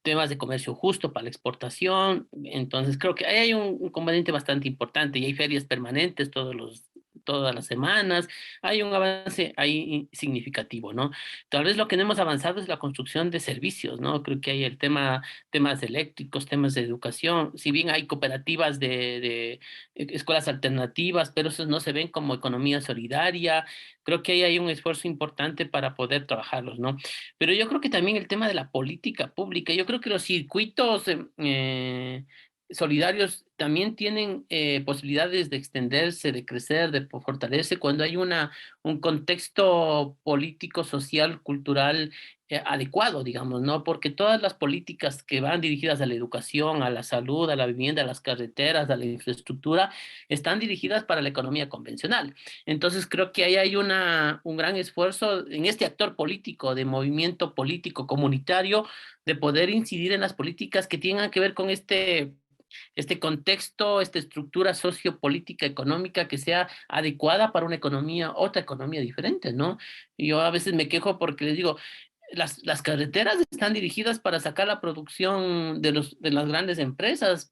temas de comercio justo para la exportación. Entonces, creo que ahí hay un componente bastante importante y hay ferias permanentes todas las semanas. Hay un avance ahí significativo, ¿no? Tal vez lo que no hemos avanzado es la construcción de servicios, ¿no? Creo que hay temas eléctricos, temas de educación, si bien hay cooperativas de escuelas alternativas, pero esos no se ven como economía solidaria. Creo que ahí hay un esfuerzo importante para poder trabajarlos, ¿no? Pero yo creo que también el tema de la política pública, yo creo que los circuitos solidarios también tienen posibilidades de extenderse, de crecer, de fortalecerse cuando hay un contexto político, social, cultural adecuado, digamos, ¿no? Porque todas las políticas que van dirigidas a la educación, a la salud, a la vivienda, a las carreteras, a la infraestructura, están dirigidas para la economía convencional. Entonces creo que ahí hay un gran esfuerzo en este actor político, de movimiento político comunitario, de poder incidir en las políticas que tengan que ver con este contexto, esta estructura sociopolítica económica que sea adecuada para una economía, otra economía diferente, ¿no? Y yo a veces me quejo porque les digo, las carreteras están dirigidas para sacar la producción de las grandes empresas,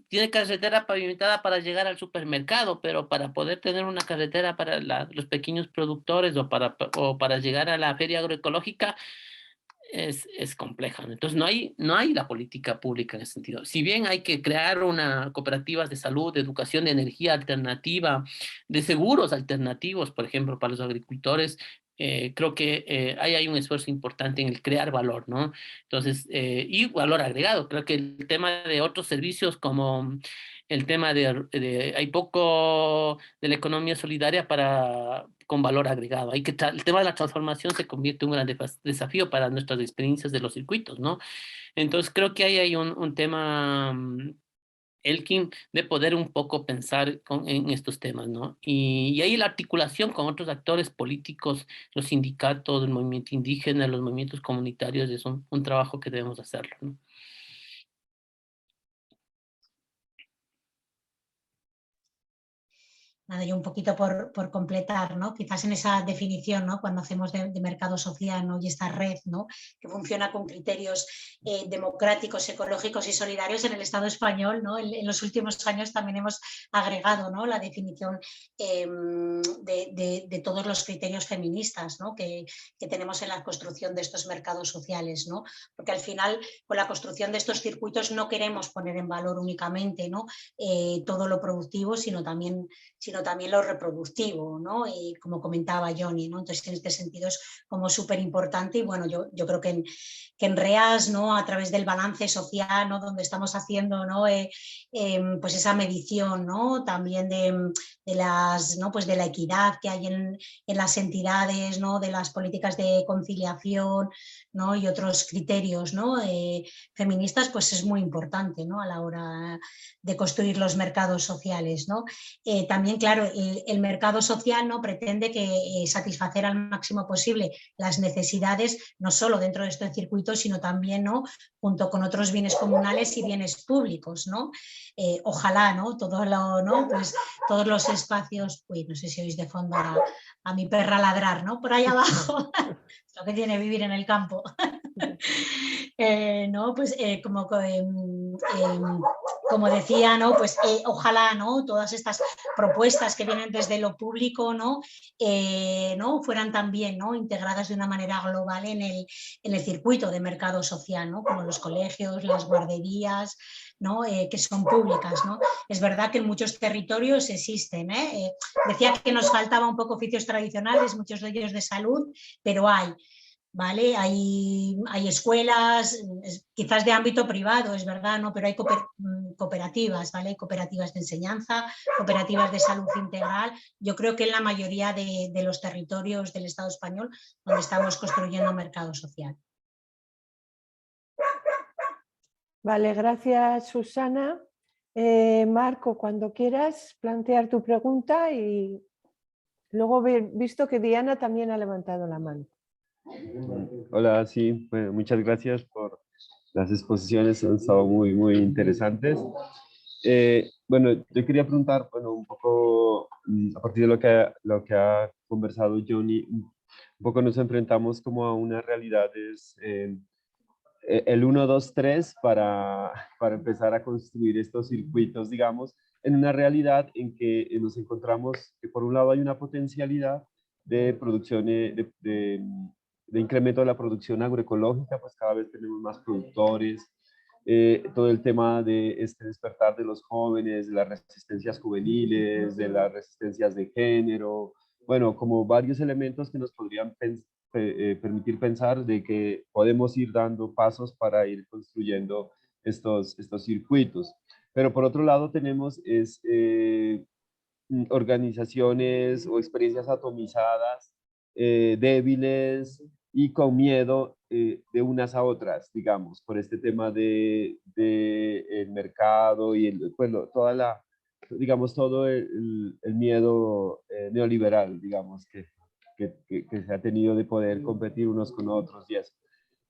tiene carretera pavimentada para llegar al supermercado, pero para poder tener una carretera para los pequeños productores o para llegar a la feria agroecológica, es compleja, ¿no? Entonces no hay la política pública en ese sentido. Si bien hay que crear cooperativas de salud, de educación, de energía alternativa, de seguros alternativos, por ejemplo, para los agricultores, creo que ahí hay un esfuerzo importante en el crear valor, ¿no? Entonces, y valor agregado. Creo que el tema de otros servicios como el tema hay poco de la economía solidaria con valor agregado. El tema de la transformación se convierte en un gran desafío para nuestras experiencias de los circuitos, ¿no? Entonces creo que ahí hay un tema, Elkin, de poder un poco pensar en estos temas, ¿no? Y ahí la articulación con otros actores políticos, los sindicatos, el movimiento indígena, los movimientos comunitarios, es un trabajo que debemos hacerlo, ¿no? Nada, yo un poquito por completar, ¿no? Quizás en esa definición, ¿no? Cuando hacemos de mercado social, ¿no? Y esta red, ¿no? Que funciona con criterios democráticos, ecológicos y solidarios en el Estado español, ¿no? En los últimos años también hemos agregado, ¿no? La definición de todos los criterios feministas, ¿no? Que tenemos en la construcción de estos mercados sociales, ¿no? Porque al final, con la construcción de estos circuitos no queremos poner en valor únicamente, ¿no? Todo lo productivo, sino también lo reproductivo, ¿no? Y como comentaba Johnny, ¿no? Entonces, en este sentido es como súper importante y bueno, yo creo que en REAS, ¿no? A través del balance social, ¿no? Donde estamos haciendo, ¿no? Pues esa medición, ¿no? También ¿no? Pues de la equidad que hay en las entidades, ¿no? De las políticas de conciliación, ¿no? Y otros criterios, ¿no? Feministas, pues es muy importante, ¿no? A la hora de construir los mercados sociales, ¿no? También, claro, el mercado social, ¿no? Pretende satisfacer al máximo posible las necesidades, no solo dentro de este circuito, sino también, ¿no? Junto con otros bienes comunales y bienes públicos, ¿no? Ojalá, ¿no? ¿no? Pues todos los espacios, uy, no sé si oís de fondo a mi perra ladrar, ¿no? Por ahí abajo, lo que tiene vivir en el campo. ¿No? Pues como decía, ¿no? Pues ojalá, ¿no? Todas estas propuestas que vienen desde lo público, ¿no? ¿No? Fueran también, ¿no? Integradas de una manera global en el circuito de mercado social, ¿no? Como los colegios, las guarderías, ¿no? Que son públicas, ¿no? Es verdad que en muchos territorios existen, decía que nos faltaba un poco oficios tradicionales, muchos de ellos de salud, pero hay. ¿Vale? Hay escuelas, quizás de ámbito privado, es verdad, ¿no? Pero hay cooperativas, ¿vale? Hay cooperativas de enseñanza, cooperativas de salud integral. Yo creo que en la mayoría de los territorios del Estado español donde estamos construyendo mercado social. Vale, gracias, Susana. Marco, cuando quieras plantear tu pregunta y luego he visto que Diana también ha levantado la mano. Hola, sí, bueno, muchas gracias por las exposiciones, han estado muy, muy interesantes. Bueno, yo quería preguntar, bueno, un poco a partir de lo que ha conversado Johnny, un poco nos enfrentamos como a unas realidades, el 1, 2, 3 para empezar a construir estos circuitos, digamos, en una realidad en que nos encontramos que por un lado hay una potencialidad de producción, de incremento de la producción agroecológica, pues cada vez tenemos más productores, todo el tema de este despertar de los jóvenes, de las resistencias juveniles, de las resistencias de género, bueno, como varios elementos que nos podrían permitir pensar de que podemos ir dando pasos para ir construyendo estos circuitos. Pero por otro lado tenemos organizaciones o experiencias atomizadas, débiles y con miedo de unas a otras, digamos, por este tema de el mercado y bueno, toda la, digamos, todo el miedo neoliberal, digamos, que se ha tenido de poder competir unos con otros y eso.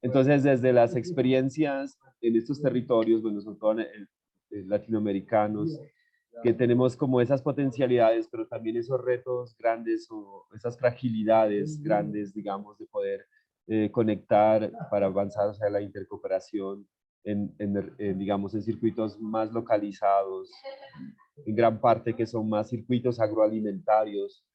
Entonces, desde las experiencias en estos territorios, bueno, son todos latinoamericanos, que tenemos como esas potencialidades, pero también esos retos grandes o esas fragilidades grandes, digamos, de poder conectar para avanzar hacia la intercooperación digamos, en circuitos más localizados, en gran parte que son más circuitos agroalimentarios.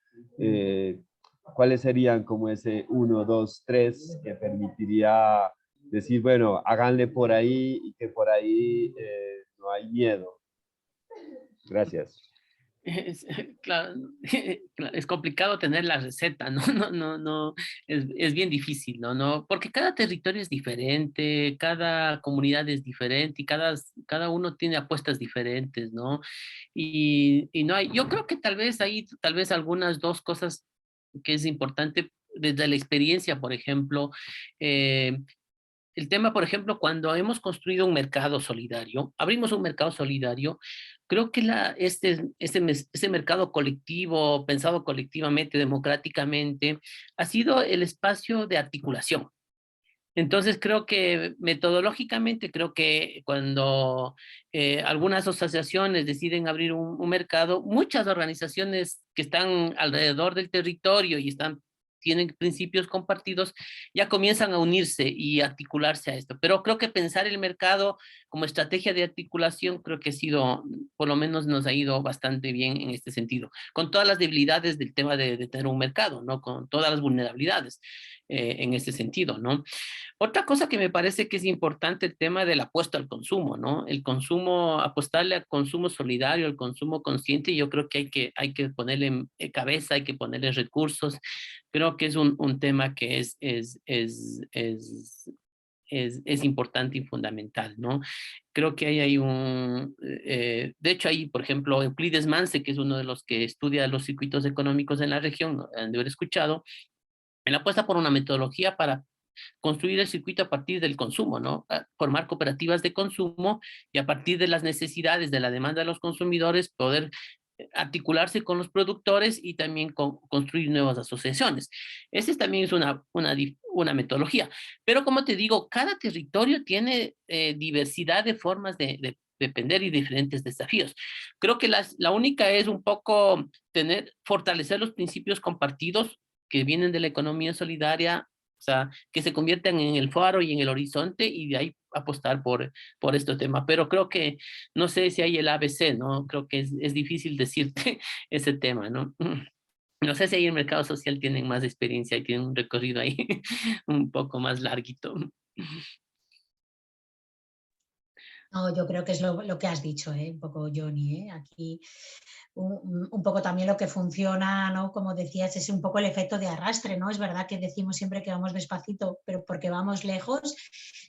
¿Cuáles serían como ese 1, 2, 3 que permitiría decir, bueno, háganle por ahí y que por ahí no hay miedo? Gracias. Claro, es complicado tener la receta, ¿no? No, es bien difícil, ¿no? Porque cada territorio es diferente, cada comunidad es diferente y cada uno tiene apuestas diferentes, ¿no? Y no hay, yo creo que tal vez algunas dos cosas que es importante desde la experiencia, por ejemplo, el tema, por ejemplo, cuando hemos construido un mercado solidario, abrimos un mercado solidario, creo que ese mercado colectivo, pensado colectivamente, democráticamente, ha sido el espacio de articulación. Entonces creo que metodológicamente, creo que cuando algunas asociaciones deciden abrir un mercado, muchas organizaciones que están alrededor del territorio y tienen principios compartidos, ya comienzan a unirse y articularse a esto. Pero creo que pensar el mercado como estrategia de articulación, creo que ha sido, por lo menos nos ha ido bastante bien en este sentido, con todas las debilidades del tema de tener un mercado, ¿no? Con todas las vulnerabilidades en este sentido, ¿no? Otra cosa que me parece que es importante, el tema del apuesto al consumo, ¿no? El consumo, apostarle al consumo solidario, al consumo consciente, yo creo que hay que ponerle cabeza, hay que ponerle recursos. Creo que es un tema que es importante y fundamental, ¿no? Creo que hay de hecho hay, por ejemplo, Euclides Manse, que es uno de los que estudia los circuitos económicos en la región, han de haber escuchado, él apuesta por una metodología para construir el circuito a partir del consumo, ¿no? Formar cooperativas de consumo y a partir de las necesidades, de la demanda de los consumidores, poder articularse con los productores y también construir nuevas asociaciones. Esa también es una metodología. Pero como te digo, cada territorio tiene diversidad de formas de depender y diferentes desafíos. Creo que la única es un poco fortalecer los principios compartidos que vienen de la economía solidaria, o sea, que se conviertan en el faro y en el horizonte y de ahí apostar por este tema. Pero creo que no sé si hay el ABC, ¿no? Creo que es difícil decirte ese tema, ¿no? No sé si ahí en el mercado social tienen más experiencia y tienen un recorrido ahí un poco más larguito. No, yo creo que es lo que has dicho, un poco, Johnny. Aquí un poco también lo que funciona, ¿no? Como decías, es un poco el efecto de arrastre, ¿no? Es verdad que decimos siempre que vamos despacito, pero porque vamos lejos,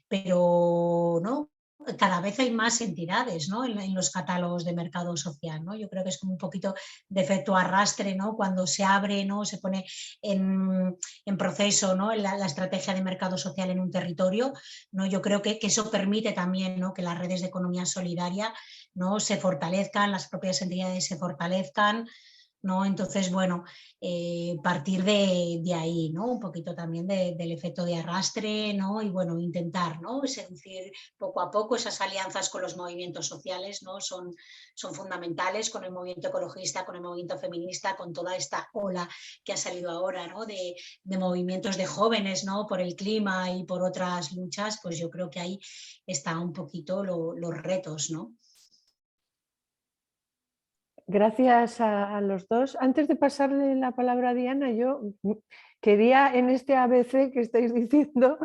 pero no, cada vez hay más entidades, ¿no? En los catálogos de mercado social, ¿no? Yo creo que es como un poquito de efecto arrastre, ¿no? Cuando se abre, ¿no? Se pone en proceso, ¿no? La estrategia de mercado social en un territorio, ¿no? Yo creo que eso permite también, ¿no? Que las redes de economía solidaria, ¿no? Se fortalezcan, las propias entidades se fortalezcan, ¿no? Entonces, bueno, partir de ahí, ¿no? Un poquito también del efecto de arrastre, ¿no? Y bueno, intentar, ¿no? Seducir poco a poco esas alianzas con los movimientos sociales, ¿no? Son fundamentales, con el movimiento ecologista, con el movimiento feminista, con toda esta ola que ha salido ahora, ¿no? De movimientos de jóvenes, ¿no? Por el clima y por otras luchas, pues yo creo que ahí están un poquito los retos, ¿no? Gracias a los dos. Antes de pasarle la palabra a Diana, yo quería en este ABC que estáis diciendo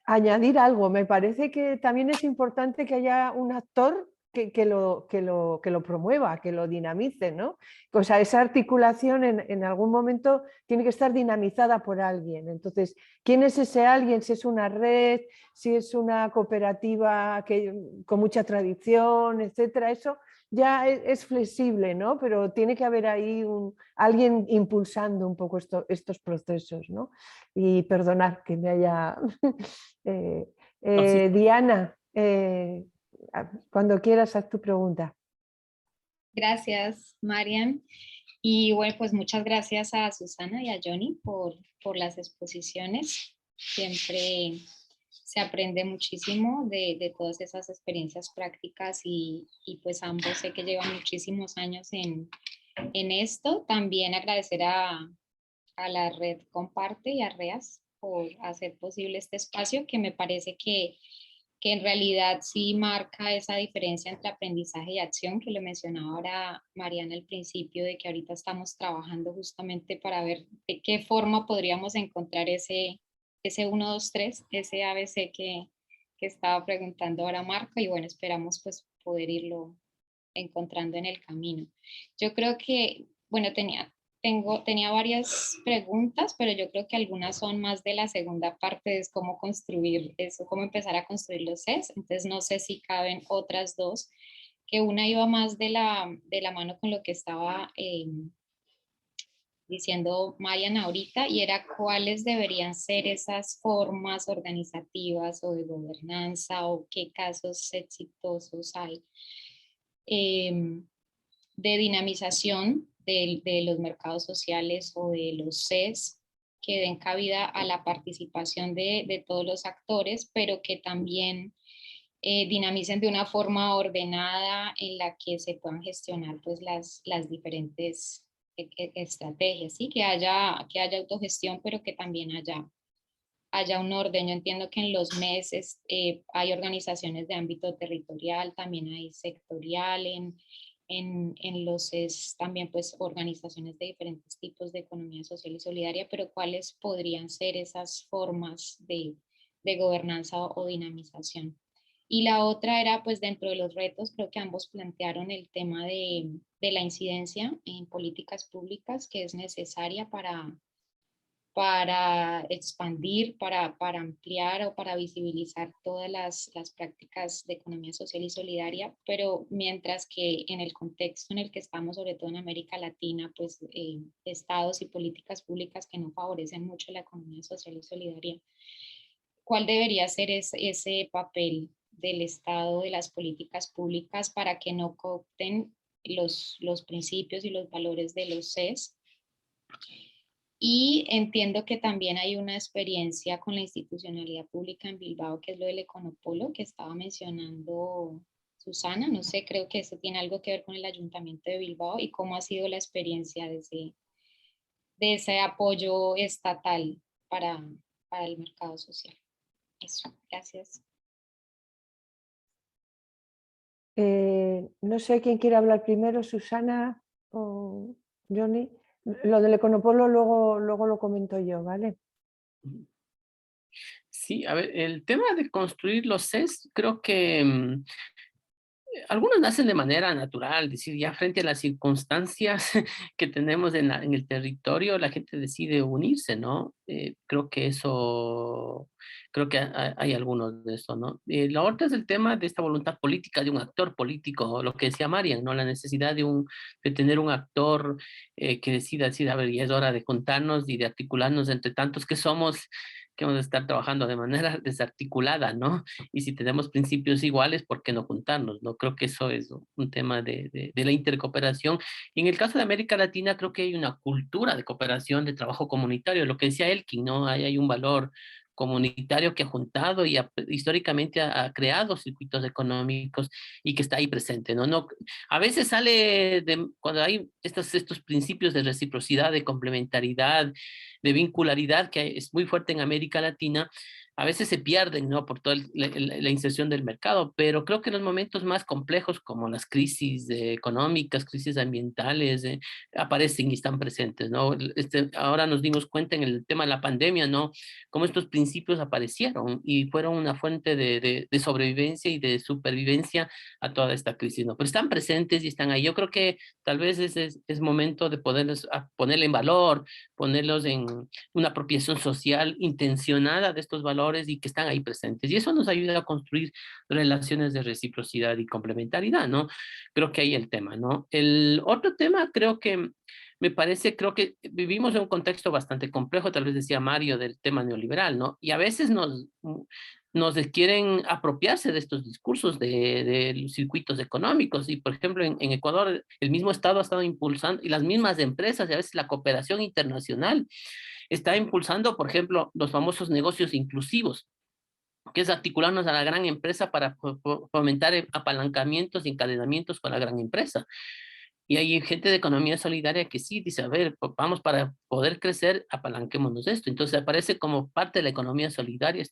añadir algo. Me parece que también es importante que haya un actor que lo promueva, que lo dinamice, ¿no? O sea, esa articulación en algún momento tiene que estar dinamizada por alguien. Entonces, ¿quién es ese alguien? Si es una red, si es una cooperativa con mucha tradición, etcétera, eso ya es flexible, ¿no? Pero tiene que haber ahí alguien impulsando un poco estos procesos, ¿no? Y perdonad que me haya... No, sí. Diana, cuando quieras, haz tu pregunta. Gracias, Marian. Y bueno, pues muchas gracias a Susana y a Johnny por las exposiciones. Siempre se aprende muchísimo de todas esas experiencias prácticas y pues ambos sé que llevan muchísimos años en esto. También agradecer a la red Comparte y a REAS por hacer posible este espacio que me parece que en realidad sí marca esa diferencia entre aprendizaje y acción, que lo mencionaba ahora Mariana al principio, de que ahorita estamos trabajando justamente para ver de qué forma podríamos encontrar ese 1, 2, 3, ese ABC que estaba preguntando ahora Marco, y bueno, esperamos pues poder irlo encontrando en el camino. Yo creo que, bueno, tenía varias preguntas, pero yo creo que algunas son más de la segunda parte, es cómo construir eso, cómo empezar a construir los CES. Entonces no sé si caben otras dos, que una iba más de la mano con lo que estaba diciendo Marian ahorita, y era cuáles deberían ser esas formas organizativas o de gobernanza o qué casos exitosos hay de dinamización de los mercados sociales o de los CES que den cabida a la participación de todos los actores, pero que también dinamicen de una forma ordenada en la que se puedan gestionar pues las diferentes estrategias, ¿sí? Que haya autogestión, pero que también haya un orden. Yo entiendo que en los meses hay organizaciones de ámbito territorial, también hay sectorial, en los CES también pues organizaciones de diferentes tipos de economía social y solidaria, pero ¿cuáles podrían ser esas formas de gobernanza o dinamización? Y la otra era pues dentro de los retos, creo que ambos plantearon el tema de la incidencia en políticas públicas que es necesaria para expandir, para ampliar o para visibilizar todas las prácticas de economía social y solidaria, pero mientras que en el contexto en el que estamos, sobre todo en América Latina, pues estados y políticas públicas que no favorecen mucho la economía social y solidaria, ¿cuál debería ser ese papel del Estado, de las políticas públicas para que no coopten los principios y los valores de los CES? Y entiendo que también hay una experiencia con la institucionalidad pública en Bilbao, que es lo del Econopolo, que estaba mencionando Susana. No sé, creo que eso tiene algo que ver con el Ayuntamiento de Bilbao y cómo ha sido la experiencia de ese apoyo estatal para el mercado social. Eso, gracias. No sé quién quiere hablar primero, Susana o Johnny. Lo del Econopolo luego lo comento yo, ¿vale? Sí, a ver, el tema de construir los CES, creo que algunos nacen de manera natural, es decir, ya frente a las circunstancias que tenemos en el territorio, la gente decide unirse, ¿no? Creo que hay algunos de eso, ¿no? La otra es el tema de esta voluntad política de un actor político, lo que decía Marian, ¿no? La necesidad de tener un actor que decida decir, a ver, ya es hora de juntarnos y de articularnos entre tantos que somos que vamos a estar trabajando de manera desarticulada, ¿no? Y si tenemos principios iguales, ¿por qué no juntarnos? ¿No? Creo que eso es un tema de la intercooperación. Y en el caso de América Latina, creo que hay una cultura de cooperación, de trabajo comunitario, lo que decía Elkin, ¿no? Hay un valor comunitario que ha juntado y históricamente ha creado circuitos económicos y que está ahí presente, ¿no? A veces sale, cuando hay estos principios de reciprocidad, de complementariedad, de vincularidad, que es muy fuerte en América Latina, a veces se pierden, ¿no? Por toda la inserción del mercado, pero creo que en los momentos más complejos, como las crisis económicas, crisis ambientales, aparecen y están presentes, ¿no? Ahora nos dimos cuenta en el tema de la pandemia, ¿no? Cómo estos principios aparecieron y fueron una fuente de sobrevivencia y de supervivencia a toda esta crisis, ¿no? Pero están presentes y están ahí. Yo creo que tal vez es momento de poderlos ponerle en valor, ponerlos en una apropiación social intencionada de estos valores y que están ahí presentes. Y eso nos ayuda a construir relaciones de reciprocidad y complementariedad, ¿no? Creo que ahí el tema, ¿no? El otro tema creo que creo que vivimos en un contexto bastante complejo, tal vez decía Mario, del tema neoliberal, ¿no? Y a veces nos quieren apropiarse de estos discursos de los circuitos económicos. Y, por ejemplo, en Ecuador, el mismo Estado ha estado impulsando, y las mismas empresas, y a veces la cooperación internacional, está impulsando, por ejemplo, los famosos negocios inclusivos, que es articularnos a la gran empresa para fomentar apalancamientos y encadenamientos con la gran empresa. Y hay gente de economía solidaria que sí dice, a ver, vamos, para poder crecer, apalanquémonos de esto. Entonces aparece como parte de la economía solidaria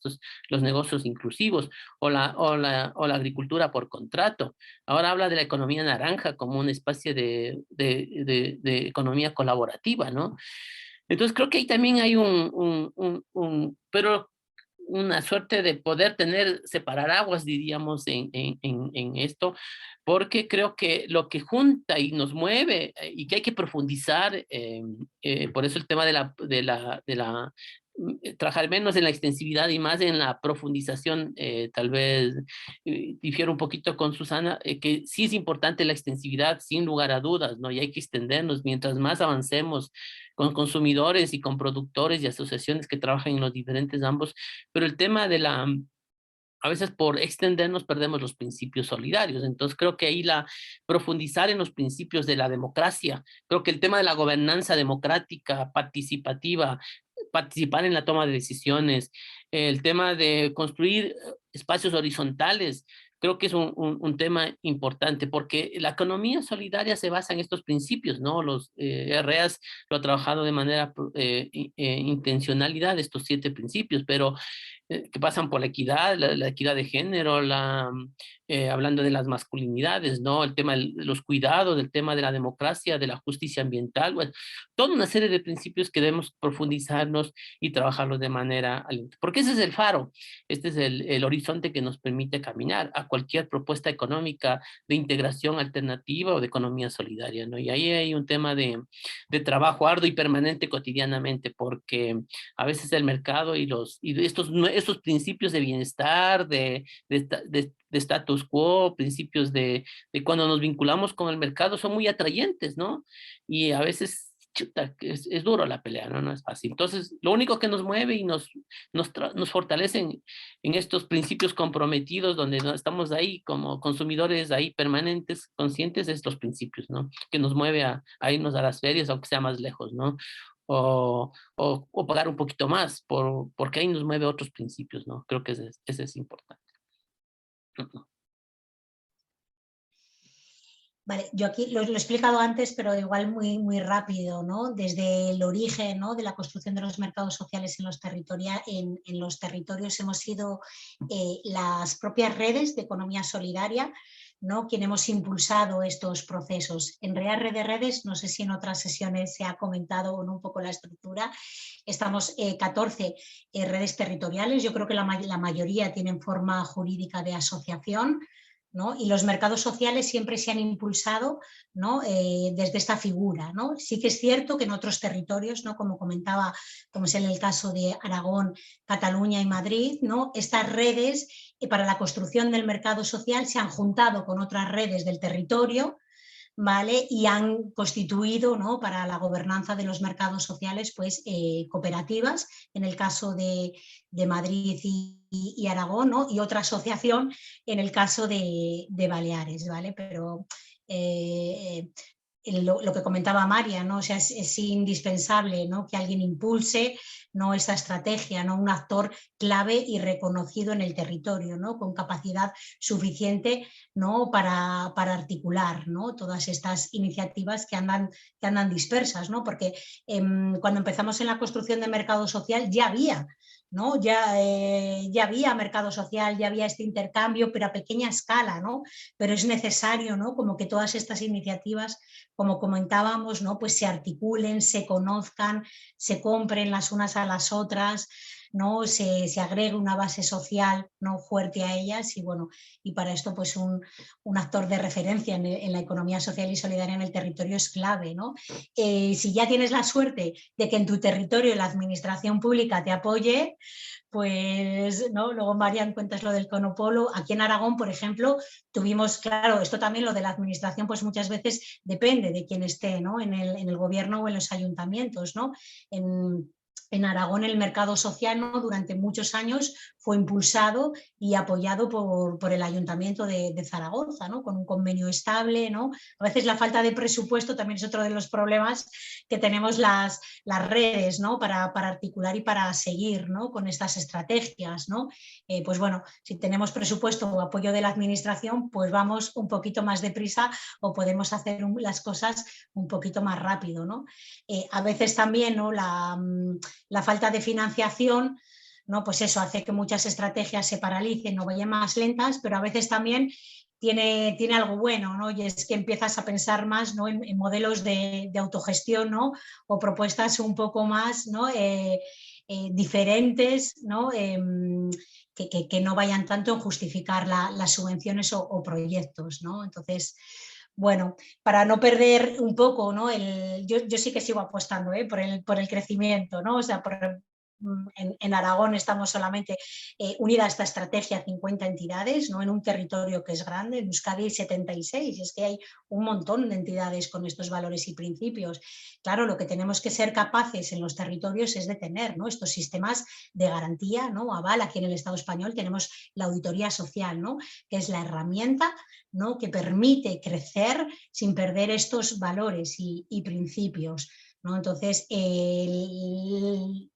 los negocios inclusivos o la agricultura por contrato. Ahora habla de la economía naranja como una especie de economía colaborativa, ¿no? Entonces creo que ahí también hay pero una suerte de poder separar aguas, diríamos, en esto, porque creo que lo que junta y nos mueve y que hay que profundizar, por eso el tema trabajar menos en la extensividad y más en la profundización, tal vez difiero un poquito con Susana, que sí es importante la extensividad, sin lugar a dudas, ¿no? Y hay que extendernos mientras más avancemos con consumidores y con productores y asociaciones que trabajan en los diferentes ambos, pero el tema a veces por extendernos perdemos los principios solidarios. Entonces creo que ahí profundizar en los principios de la democracia, creo que el tema de la gobernanza democrática, participativa, participar en la toma de decisiones, el tema de construir espacios horizontales, creo que es un tema importante porque la economía solidaria se basa en estos principios, ¿no? Los REAS lo ha trabajado de manera intencionalidad, estos 7 principios, pero que pasan por la equidad, la equidad de género, hablando de las masculinidades, ¿no? El tema de los cuidados, el tema de la democracia, de la justicia ambiental, bueno, toda una serie de principios que debemos profundizarnos y trabajarlos de manera aliente. Porque ese es el faro, este es el horizonte que nos permite caminar a cualquier propuesta económica de integración alternativa o de economía solidaria, ¿no? Y ahí hay un tema de trabajo arduo y permanente cotidianamente, porque a veces el mercado y estos principios de bienestar, de status quo, principios de cuando nos vinculamos con el mercado son muy atrayentes, ¿no? Y a veces chuta, es duro la pelea, ¿no? No es fácil. Entonces, lo único que nos mueve y nos fortalece en estos principios comprometidos, donde estamos ahí como consumidores ahí permanentes, conscientes de estos principios, ¿no? Que nos mueve a irnos a las ferias, aunque sea más lejos, ¿no? O pagar un poquito más, porque ahí nos mueve otros principios, ¿no? Creo que ese es importante. Vale, yo aquí lo he explicado antes, pero igual muy rápido, ¿no? Desde el origen, ¿no?, de la construcción de los mercados sociales en los territorios hemos sido las propias redes de economía solidaria, ¿no?, quien hemos impulsado estos procesos. En Red de Redes, no sé si en otras sesiones se ha comentado o no un poco la estructura, estamos 14 redes territoriales, yo creo que la mayoría tienen forma jurídica de asociación, ¿no? Y los mercados sociales siempre se han impulsado, ¿no?, desde esta figura, ¿no? Sí que es cierto que en otros territorios, ¿no?, como comentaba, como es el caso de Aragón, Cataluña y Madrid, ¿no?, estas redes para la construcción del mercado social se han juntado con otras redes del territorio, ¿vale? Y han constituido, ¿no?, para la gobernanza de los mercados sociales, pues, cooperativas, en el caso de Madrid y Aragón, ¿no?, y otra asociación en el caso de Baleares, ¿vale? Pero lo que comentaba María, ¿no? O sea, es indispensable, ¿no?, que alguien impulse, ¿no?, esa estrategia, ¿no?, un actor clave y reconocido en el territorio, ¿no?, con capacidad suficiente, ¿no?, para articular, ¿no?, todas estas iniciativas que andan dispersas, ¿no? Porque cuando empezamos en la construcción de mercado social ya había, ¿no?, ya había mercado social, ya había este intercambio, pero a pequeña escala, ¿no? Pero es necesario, ¿no?, como que todas estas iniciativas, como comentábamos, ¿no?, pues se articulen, se conozcan, se compren las unas a las otras, ¿no?, se agregue una base social, ¿no?, fuerte a ellas, y bueno, y para esto pues un actor de referencia en la economía social y solidaria en el territorio es clave, ¿no? Si ya tienes la suerte de que en tu territorio la administración pública te apoye, pues, ¿no? Luego Marian cuentas lo del Conopolo. Aquí en Aragón, por ejemplo, tuvimos, claro, esto también, lo de la administración, pues muchas veces depende de quién esté, ¿no?, en el gobierno o en los ayuntamientos, ¿no? En Aragón el mercado social, ¿no?, durante muchos años fue impulsado y apoyado por el Ayuntamiento de Zaragoza, ¿no?, con un convenio estable, ¿no? A veces la falta de presupuesto también es otro de los problemas que tenemos las redes, ¿no?, para articular y para seguir, ¿no?, con estas estrategias, ¿no? Pues bueno, si tenemos presupuesto o apoyo de la administración, pues vamos un poquito más deprisa o podemos hacer las cosas un poquito más rápido, ¿no? A veces también, ¿no?, la falta de financiación, ¿no?, pues eso hace que muchas estrategias se paralicen o vayan más lentas, pero a veces también tiene algo bueno, ¿no? Y es que empiezas a pensar más, ¿no?, en modelos de autogestión, ¿no?, o propuestas un poco más, ¿no?, diferentes, ¿no?, que no vayan tanto en justificar las subvenciones o proyectos, ¿no? Entonces, bueno, para no perder un poco, ¿no?, yo sí que sigo apostando, por el crecimiento, ¿no? O sea, en Aragón estamos solamente unida a esta estrategia 50 entidades, ¿no?, en un territorio que es grande. En Euskadi hay 76, es que hay un montón de entidades con estos valores y principios. Claro, lo que tenemos que ser capaces en los territorios es de tener, ¿no?, estos sistemas de garantía, ¿no?, aval. Aquí en el Estado español tenemos la auditoría social, ¿no?, que es la herramienta, ¿no?, que permite crecer sin perder estos valores y principios, ¿no? Entonces,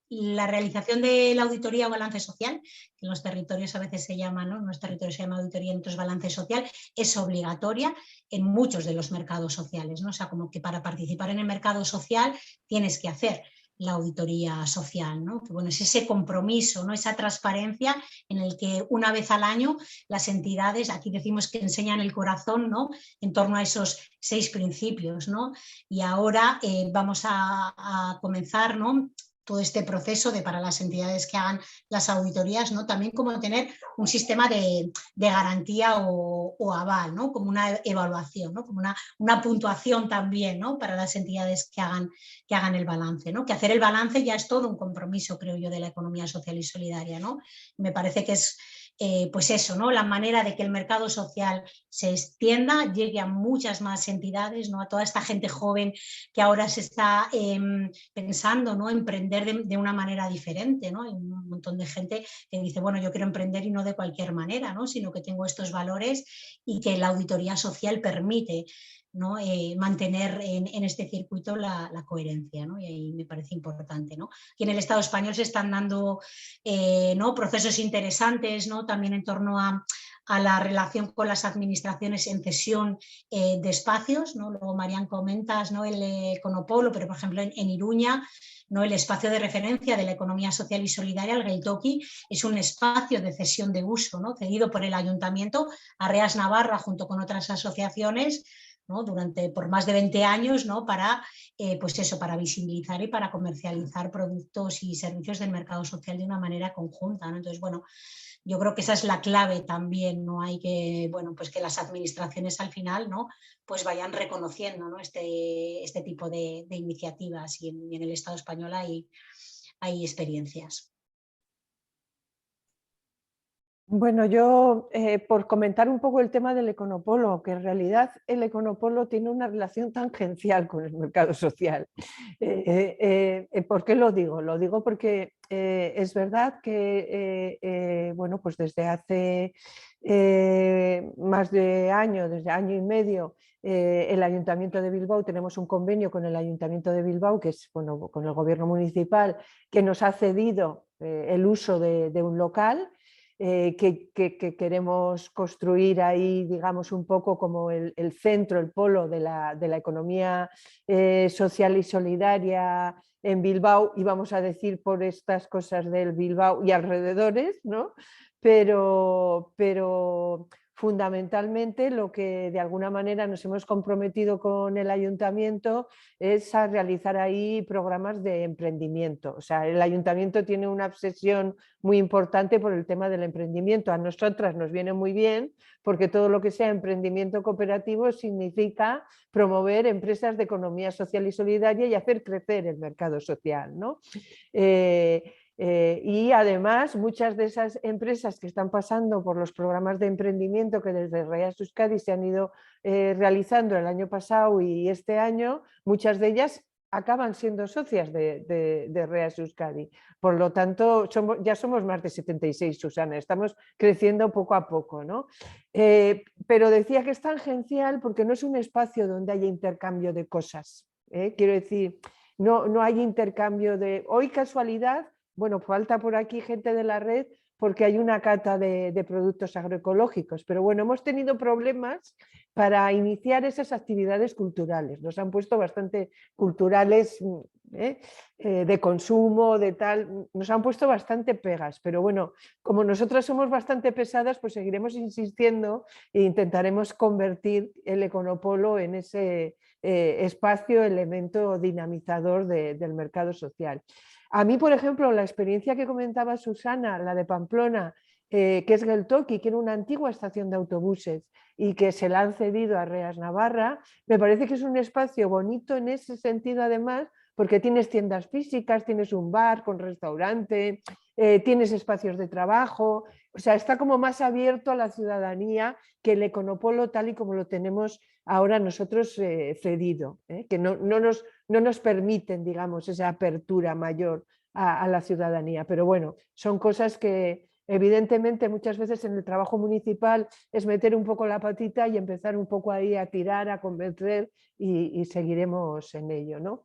la realización de la auditoría o balance social, que en los territorios a veces se llama, ¿no?, en los territorios se llama auditoría, en otros balance social, es obligatoria en muchos de los mercados sociales, ¿no? O sea, como que para participar en el mercado social tienes que hacer la auditoría social, ¿no? Que bueno, es ese compromiso, ¿no?, esa transparencia en el que una vez al año las entidades, aquí decimos que enseñan el corazón, ¿no?, en torno a esos 6 principios, ¿no? Y ahora vamos a comenzar, ¿no?, todo este proceso para las entidades que hagan las auditorías, ¿no?, también como tener un sistema de garantía o aval, ¿no?, como una evaluación, ¿no?, como una puntuación también, ¿no?, para las entidades que hagan el balance, ¿no? Que hacer el balance ya es todo un compromiso, creo yo, de la economía social y solidaria, ¿no? Me parece que es pues eso, ¿no?, la manera de que el mercado social se extienda, llegue a muchas más entidades, ¿no?, a toda esta gente joven que ahora se está pensando, ¿no?, emprender de una manera diferente, ¿no? Hay un montón de gente que dice, bueno, yo quiero emprender y no de cualquier manera, ¿no?, sino que tengo estos valores y que la auditoría social permite, ¿no?, mantener en este circuito la coherencia, ¿no? Y ahí me parece importante, ¿no? Aquí en el Estado español se están dando ¿no?, procesos interesantes, ¿no?, también en torno a la relación con las administraciones en cesión de espacios, ¿no? Luego, Marian, comentas, ¿no?, el Conopolo, pero por ejemplo en Iruña, ¿no?, el espacio de referencia de la economía social y solidaria, el Geltoki, es un espacio de cesión de uso, ¿no?, cedido por el Ayuntamiento a Reas Navarra junto con otras asociaciones, ¿no?, por más de 20 años, ¿no?, para, pues eso, para visibilizar y para comercializar productos y servicios del mercado social de una manera conjunta, ¿no? Entonces, bueno, yo creo que esa es la clave también, ¿no? Hay que, bueno, pues que las administraciones al final, ¿no?, pues vayan reconociendo, ¿no?, este tipo de iniciativas, y en el Estado español hay experiencias. Bueno, yo por comentar un poco el tema del econopolo, que en realidad el econopolo tiene una relación tangencial con el mercado social. ¿Por qué lo digo? Lo digo porque es verdad que bueno, pues desde hace más de año, desde año y medio, el Ayuntamiento de Bilbao, tenemos un convenio con el Ayuntamiento de Bilbao, que es bueno, con el gobierno municipal, que nos ha cedido el uso de un local. Que queremos construir ahí, digamos, un poco como el centro, el polo de la economía social y solidaria en Bilbao, y vamos a decir por estas cosas del Bilbao y alrededores, ¿no? Pero fundamentalmente lo que de alguna manera nos hemos comprometido con el ayuntamiento es a realizar ahí programas de emprendimiento. O sea, el ayuntamiento tiene una obsesión muy importante por el tema del emprendimiento. A nosotras nos viene muy bien porque todo lo que sea emprendimiento cooperativo significa promover empresas de economía social y solidaria y hacer crecer el mercado social, ¿no? Y además muchas de esas empresas que están pasando por los programas de emprendimiento que desde REAS Euskadi se han ido realizando el año pasado y este año, muchas de ellas acaban siendo socias de REAS Euskadi. Por lo tanto, ya somos más de 76, Susana, estamos creciendo poco a poco, ¿no? Pero decía que es tangencial porque no es un espacio donde haya intercambio de cosas. Quiero decir, no hay intercambio de... Hoy casualidad, bueno, falta por aquí gente de la red porque hay una cata de productos agroecológicos, pero bueno, hemos tenido problemas para iniciar esas actividades culturales. Nos han puesto bastante culturales de consumo, de tal, nos han puesto bastante pegas, pero bueno, como nosotras somos bastante pesadas, pues seguiremos insistiendo e intentaremos convertir el econopolo en ese espacio, elemento dinamizador del mercado social. A mí, por ejemplo, la experiencia que comentaba Susana, la de Pamplona, que es Geltoki, que era una antigua estación de autobuses y que se la han cedido a REAS Navarra, me parece que es un espacio bonito en ese sentido además, porque tienes tiendas físicas, tienes un bar con restaurante, tienes espacios de trabajo, o sea, está como más abierto a la ciudadanía que el econopolo tal y como lo tenemos ahora nosotros cedido, que no nos permiten, digamos, esa apertura mayor a la ciudadanía. Pero bueno, son cosas que evidentemente muchas veces en el trabajo municipal es meter un poco la patita y empezar un poco ahí a tirar, a convencer y seguiremos en ello, ¿no?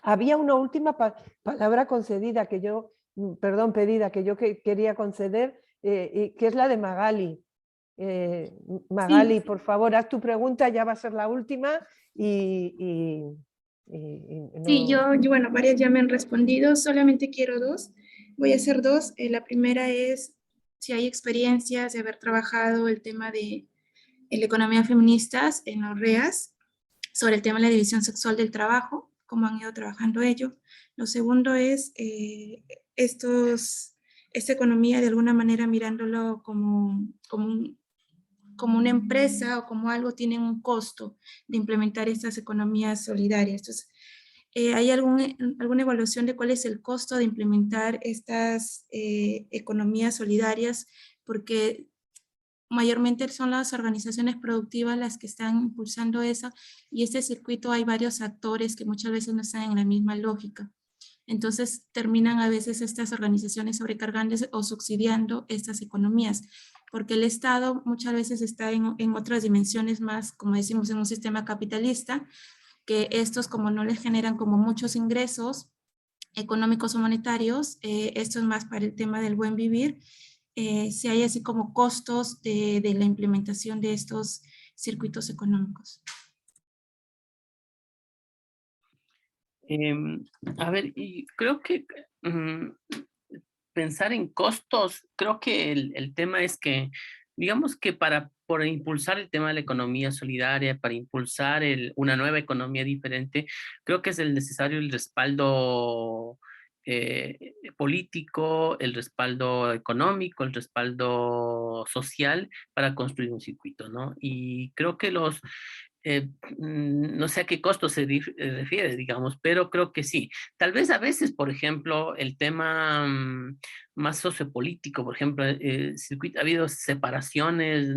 Había una última palabra concedida que yo, perdón, pedida que yo quería conceder, que es la de Magali. Magali, sí. Por favor, haz tu pregunta, ya va a ser la última no... Sí, yo, bueno, varias ya me han respondido, solamente quiero dos. Voy a hacer dos. La primera es si hay experiencias de haber trabajado el tema de la economía feministas en los REAS, sobre el tema de la división sexual del trabajo, cómo han ido trabajando ello. Lo segundo es esta economía de alguna manera mirándolo como una empresa o como algo tienen un costo de implementar estas economías solidarias. Entonces, ¿hay alguna evaluación de cuál es el costo de implementar estas economías solidarias? Porque mayormente son las organizaciones productivas las que están impulsando eso, y este circuito hay varios actores que muchas veces no están en la misma lógica. Entonces terminan a veces estas organizaciones sobrecargándose o subsidiando estas economías, porque el Estado muchas veces está en otras dimensiones más, como decimos, en un sistema capitalista, que estos como no les generan como muchos ingresos económicos o monetarios, esto es más para el tema del buen vivir, si hay así como costos de la implementación de estos circuitos económicos. A ver, y creo que pensar en costos, creo que el tema es que, digamos que por impulsar el tema de la economía solidaria, para impulsar una nueva economía diferente, creo que es necesario el respaldo político, el respaldo económico, el respaldo social para construir un circuito, ¿no? Y creo que no sé a qué costo se refiere, digamos, pero creo que sí. Tal vez a veces, por ejemplo, el tema más sociopolítico, por ejemplo, ha habido separaciones,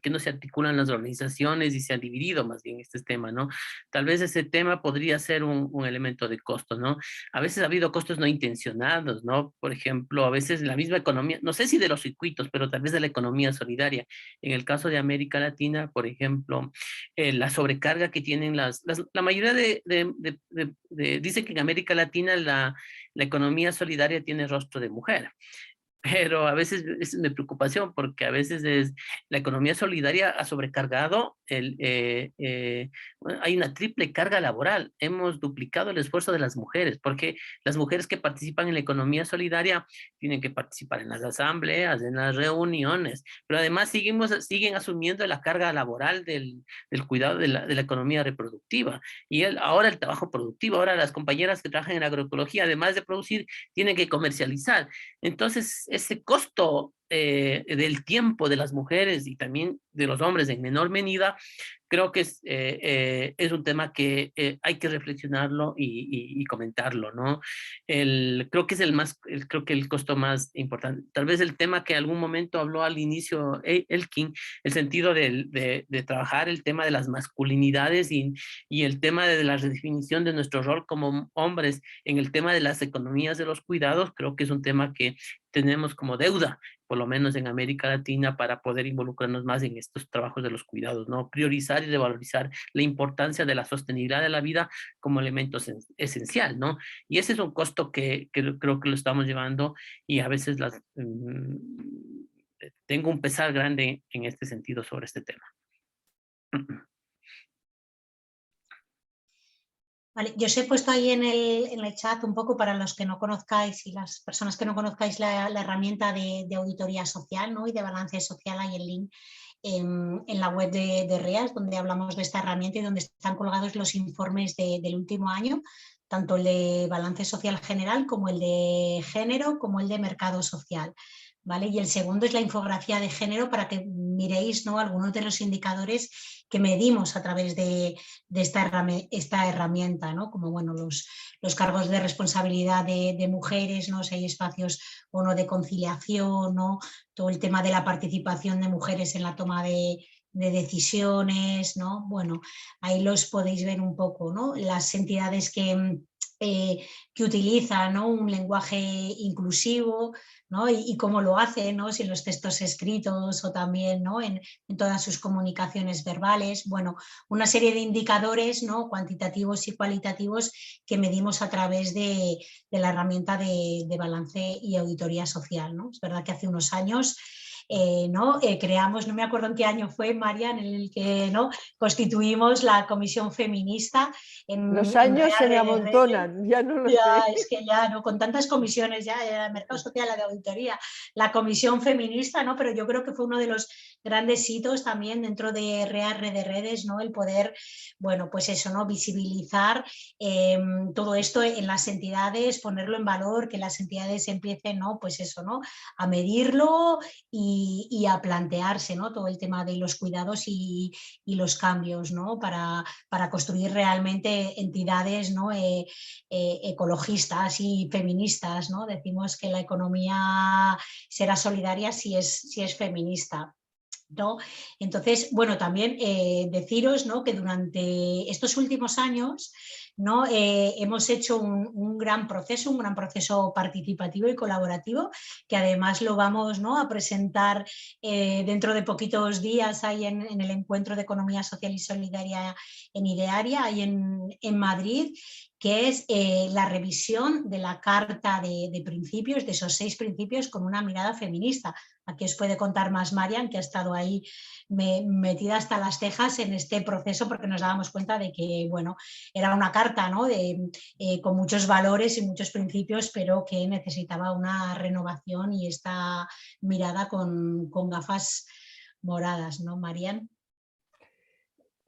que no se articulan las organizaciones y se han dividido más bien este tema, ¿no? Tal vez ese tema podría ser un elemento de costo, ¿no? A veces ha habido costos no intencionados, ¿no? Por ejemplo, a veces la misma economía, no sé si de los circuitos, pero tal vez de la economía solidaria. En el caso de América Latina, por ejemplo, la sobrecarga que tienen la mayoría dice que en América Latina la economía solidaria tiene rostro de mujer. Pero a veces es mi preocupación porque a veces la economía solidaria ha sobrecargado, bueno, hay una triple carga laboral. Hemos duplicado el esfuerzo de las mujeres porque las mujeres que participan en la economía solidaria tienen que participar en las asambleas, en las reuniones, pero además siguen asumiendo la carga laboral del cuidado de la economía reproductiva. Y ahora el trabajo productivo, ahora las compañeras que trabajan en agroecología, además de producir, tienen que comercializar. Entonces, ese costo del tiempo de las mujeres y también de los hombres en menor medida, creo que es un tema que hay que reflexionarlo y comentarlo, ¿no? Creo que es creo que el costo más importante. Tal vez el tema que algún momento habló al inicio Elkin, el sentido de trabajar el tema de las masculinidades y el tema de la redefinición de nuestro rol como hombres en el tema de las economías de los cuidados, creo que es un tema que tenemos como deuda, por lo menos en América Latina, para poder involucrarnos más en estos trabajos de los cuidados, ¿no? Priorizar y revalorizar la importancia de la sostenibilidad de la vida como elemento esencial, ¿no? Y ese es un costo que creo que lo estamos llevando y a veces tengo un pesar grande en este sentido sobre este tema. Vale, yo os he puesto ahí en el chat un poco para los que no conozcáis y las personas que no conozcáis la herramienta de auditoría social, ¿no? Y de balance social, hay el link en la web de REAS, donde hablamos de esta herramienta y donde están colgados los informes del último año, tanto el de balance social general como el de género, como el de mercado social. ¿Vale? Y el segundo es la infografía de género para que miréis, ¿no? Algunos de los indicadores que medimos a través de esta herramienta, ¿no? Como bueno, los cargos de responsabilidad de mujeres, ¿no? Si hay espacios o no de conciliación, ¿no? Todo el tema de la participación de mujeres en la toma de decisiones, ¿no? Bueno, ahí los podéis ver un poco, ¿no? Las entidades que utilizan, ¿no? Un lenguaje inclusivo, ¿no? Y cómo lo hace, ¿no? Si en los textos escritos o también, ¿no? en todas sus comunicaciones verbales. Bueno, una serie de indicadores, ¿no? Cuantitativos y cualitativos que medimos a través de la herramienta de balance y auditoría social, ¿no? Es verdad que hace unos años creamos, no me acuerdo en qué año fue, Marian, en el que, ¿no? Constituimos la Comisión Feminista. Los años se me amontonan, ya no lo sé. Es que ya, ¿no? Con tantas comisiones, ya el mercado social, la de auditoría, la Comisión Feminista, ¿no? Pero yo creo que fue uno de los grandes hitos también dentro de REAS, Red de Redes, ¿no? El poder, bueno, pues eso, ¿no? Visibilizar todo esto en las entidades, ponerlo en valor, que las entidades empiecen, ¿no? Pues eso, ¿no? A medirlo y a plantearse, ¿no? Todo el tema de los cuidados y los cambios, ¿no? Para construir realmente entidades, ¿no? Ecologistas y feministas, ¿no? Decimos que la economía será solidaria si es feminista, ¿no? Entonces, bueno, también deciros, ¿no? Que durante estos últimos años, ¿no? Hemos hecho un gran proceso participativo y colaborativo, que además lo vamos, ¿no? A presentar dentro de poquitos días ahí en el Encuentro de Economía Social y Solidaria en Idearia, ahí en Madrid, que es la revisión de la Carta de Principios, de esos 6 principios con una mirada feminista. Aquí os puede contar más Marian, que ha estado ahí metida hasta las cejas en este proceso, porque nos dábamos cuenta de que, bueno, era una carta, ¿no? Con muchos valores y muchos principios, pero que necesitaba una renovación y esta mirada con gafas moradas, ¿no, Marian?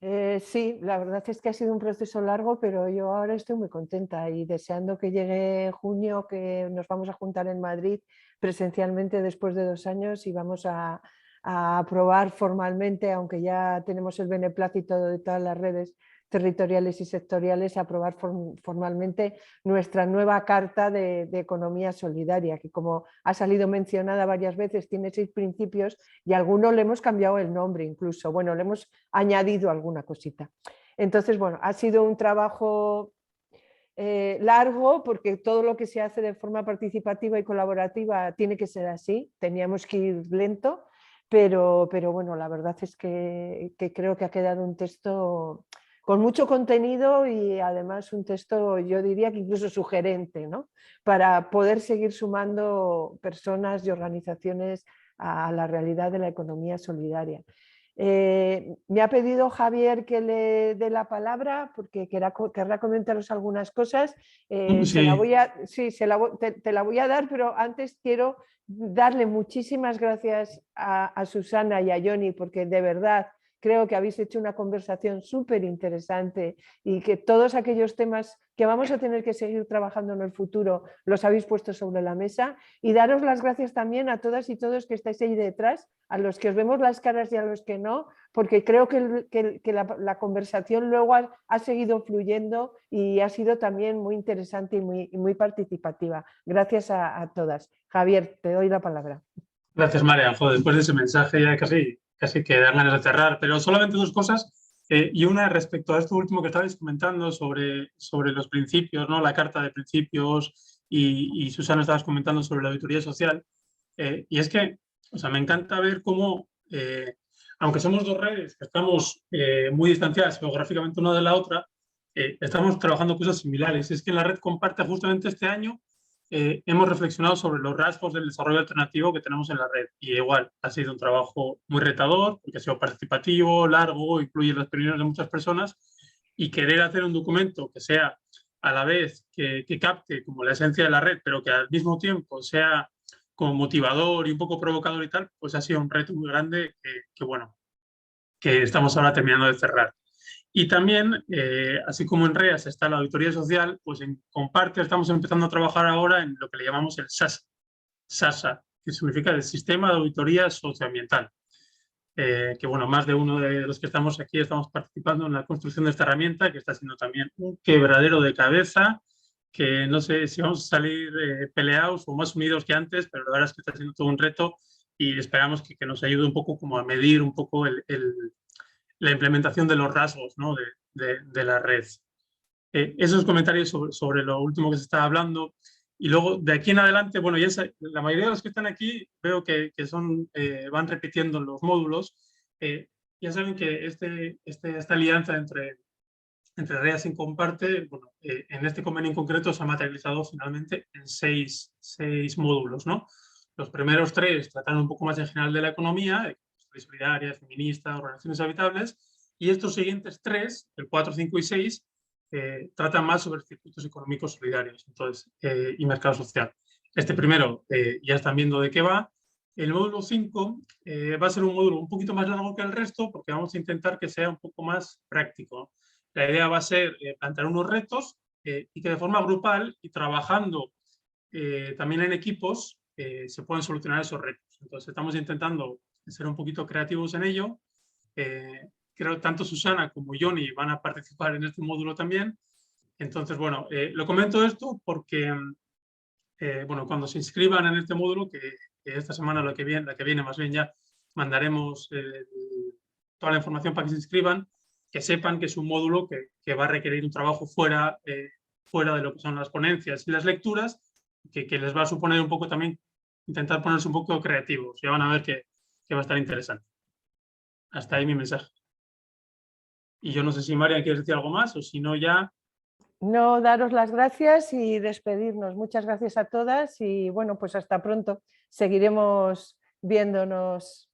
Sí, la verdad es que ha sido un proceso largo, pero yo ahora estoy muy contenta y deseando que llegue junio, que nos vamos a juntar en Madrid presencialmente después de 2 años y vamos a aprobar formalmente, aunque ya tenemos el beneplácito de todas las redes, territoriales y sectoriales a aprobar formalmente nuestra nueva Carta de Economía Solidaria, que como ha salido mencionada varias veces, tiene 6 principios y a algunos le hemos cambiado el nombre incluso, bueno, le hemos añadido alguna cosita. Entonces, bueno, ha sido un trabajo largo, porque todo lo que se hace de forma participativa y colaborativa tiene que ser así, teníamos que ir lento, pero bueno, la verdad es que creo que ha quedado un texto con mucho contenido y además un texto, yo diría que incluso sugerente, ¿no? Para poder seguir sumando personas y organizaciones a la realidad de la economía solidaria. Me ha pedido Javier que le dé la palabra porque querrá comentaros algunas cosas. Sí. Te la voy a dar, pero antes quiero darle muchísimas gracias a Susana y a Johnny, porque de verdad creo que habéis hecho una conversación súper interesante y que todos aquellos temas que vamos a tener que seguir trabajando en el futuro los habéis puesto sobre la mesa, y daros las gracias también a todas y todos que estáis ahí detrás, a los que os vemos las caras y a los que no, porque creo que la conversación luego ha seguido fluyendo y ha sido también muy interesante y muy participativa. Gracias a todas. Javier, te doy la palabra. Gracias, Marian. Joder, después de ese mensaje ya casi que dan ganas de cerrar, pero solamente 2 cosas. Y una respecto a esto último que estabais comentando sobre los principios, ¿no? La carta de principios, y Susana estabas comentando sobre la auditoría social. Y es que, o sea, me encanta ver cómo, aunque somos 2 redes que estamos muy distanciadas geográficamente una de la otra, estamos trabajando cosas similares. Es que en la red Comparte justamente este año hemos reflexionado sobre los rasgos del desarrollo alternativo que tenemos en la red, y igual ha sido un trabajo muy retador porque ha sido participativo, largo, incluye las opiniones de muchas personas, y querer hacer un documento que sea a la vez que capte como la esencia de la red, pero que al mismo tiempo sea como motivador y un poco provocador y tal, pues ha sido un reto muy grande que estamos ahora terminando de cerrar. Y también, así como en REAS está la auditoría social, pues en Comparte estamos empezando a trabajar ahora en lo que le llamamos el SASA, que significa el Sistema de Auditoría Socioambiental. Que bueno, más de uno de los que estamos aquí estamos participando en la construcción de esta herramienta, que está siendo también un quebradero de cabeza, que no sé si vamos a salir peleados o más unidos que antes, pero la verdad es que está siendo todo un reto, y esperamos que nos ayude un poco como a medir un poco la implementación de los rasgos, ¿no? de la red. Esos comentarios sobre lo último que se está hablando. Y luego, de aquí en adelante, bueno, la mayoría de los que están aquí veo que van repitiendo los módulos. Ya saben que esta alianza entre REAS y Comparte, bueno, en este convenio en concreto se ha materializado finalmente en 6 módulos, ¿no? Los primeros 3 tratan un poco más en general de la economía, solidaria, feminista, organizaciones habitables, y estos siguientes 3, el 4, 5 y 6, tratan más sobre circuitos económicos solidarios, entonces, y mercado social. Este primero ya están viendo de qué va. El módulo 5 va a ser un módulo un poquito más largo que el resto, porque vamos a intentar que sea un poco más práctico. La idea va a ser plantear unos retos y que de forma grupal y trabajando también en equipos se pueden solucionar esos retos. Entonces estamos intentando ser un poquito creativos en ello. Creo que tanto Susana como Johnny van a participar en este módulo también. Entonces, bueno, lo comento esto porque bueno, cuando se inscriban en este módulo, que esta semana la que viene más bien ya mandaremos toda la información para que se inscriban, que sepan que es un módulo que va a requerir un trabajo fuera de lo que son las ponencias y las lecturas, que les va a suponer un poco también intentar ponerse un poco creativos. Ya van a ver que va a estar interesante. Hasta ahí mi mensaje. Y yo no sé si Marian quiere decir algo más, o si no ya... No, daros las gracias y despedirnos. Muchas gracias a todas y bueno, pues hasta pronto. Seguiremos viéndonos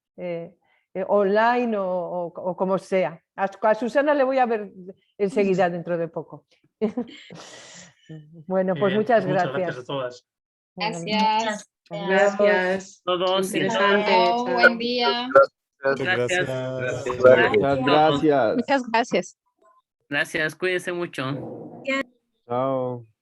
online o como sea. A Susana le voy a ver enseguida dentro de poco. Bueno, pues bien, muchas muchas gracias. gracias a todas. Gracias. Gracias. Todos. Interesante. Chao, Chao. buen día. Gracias. Muchas gracias. Muchas gracias. Gracias, cuídense mucho. Chao.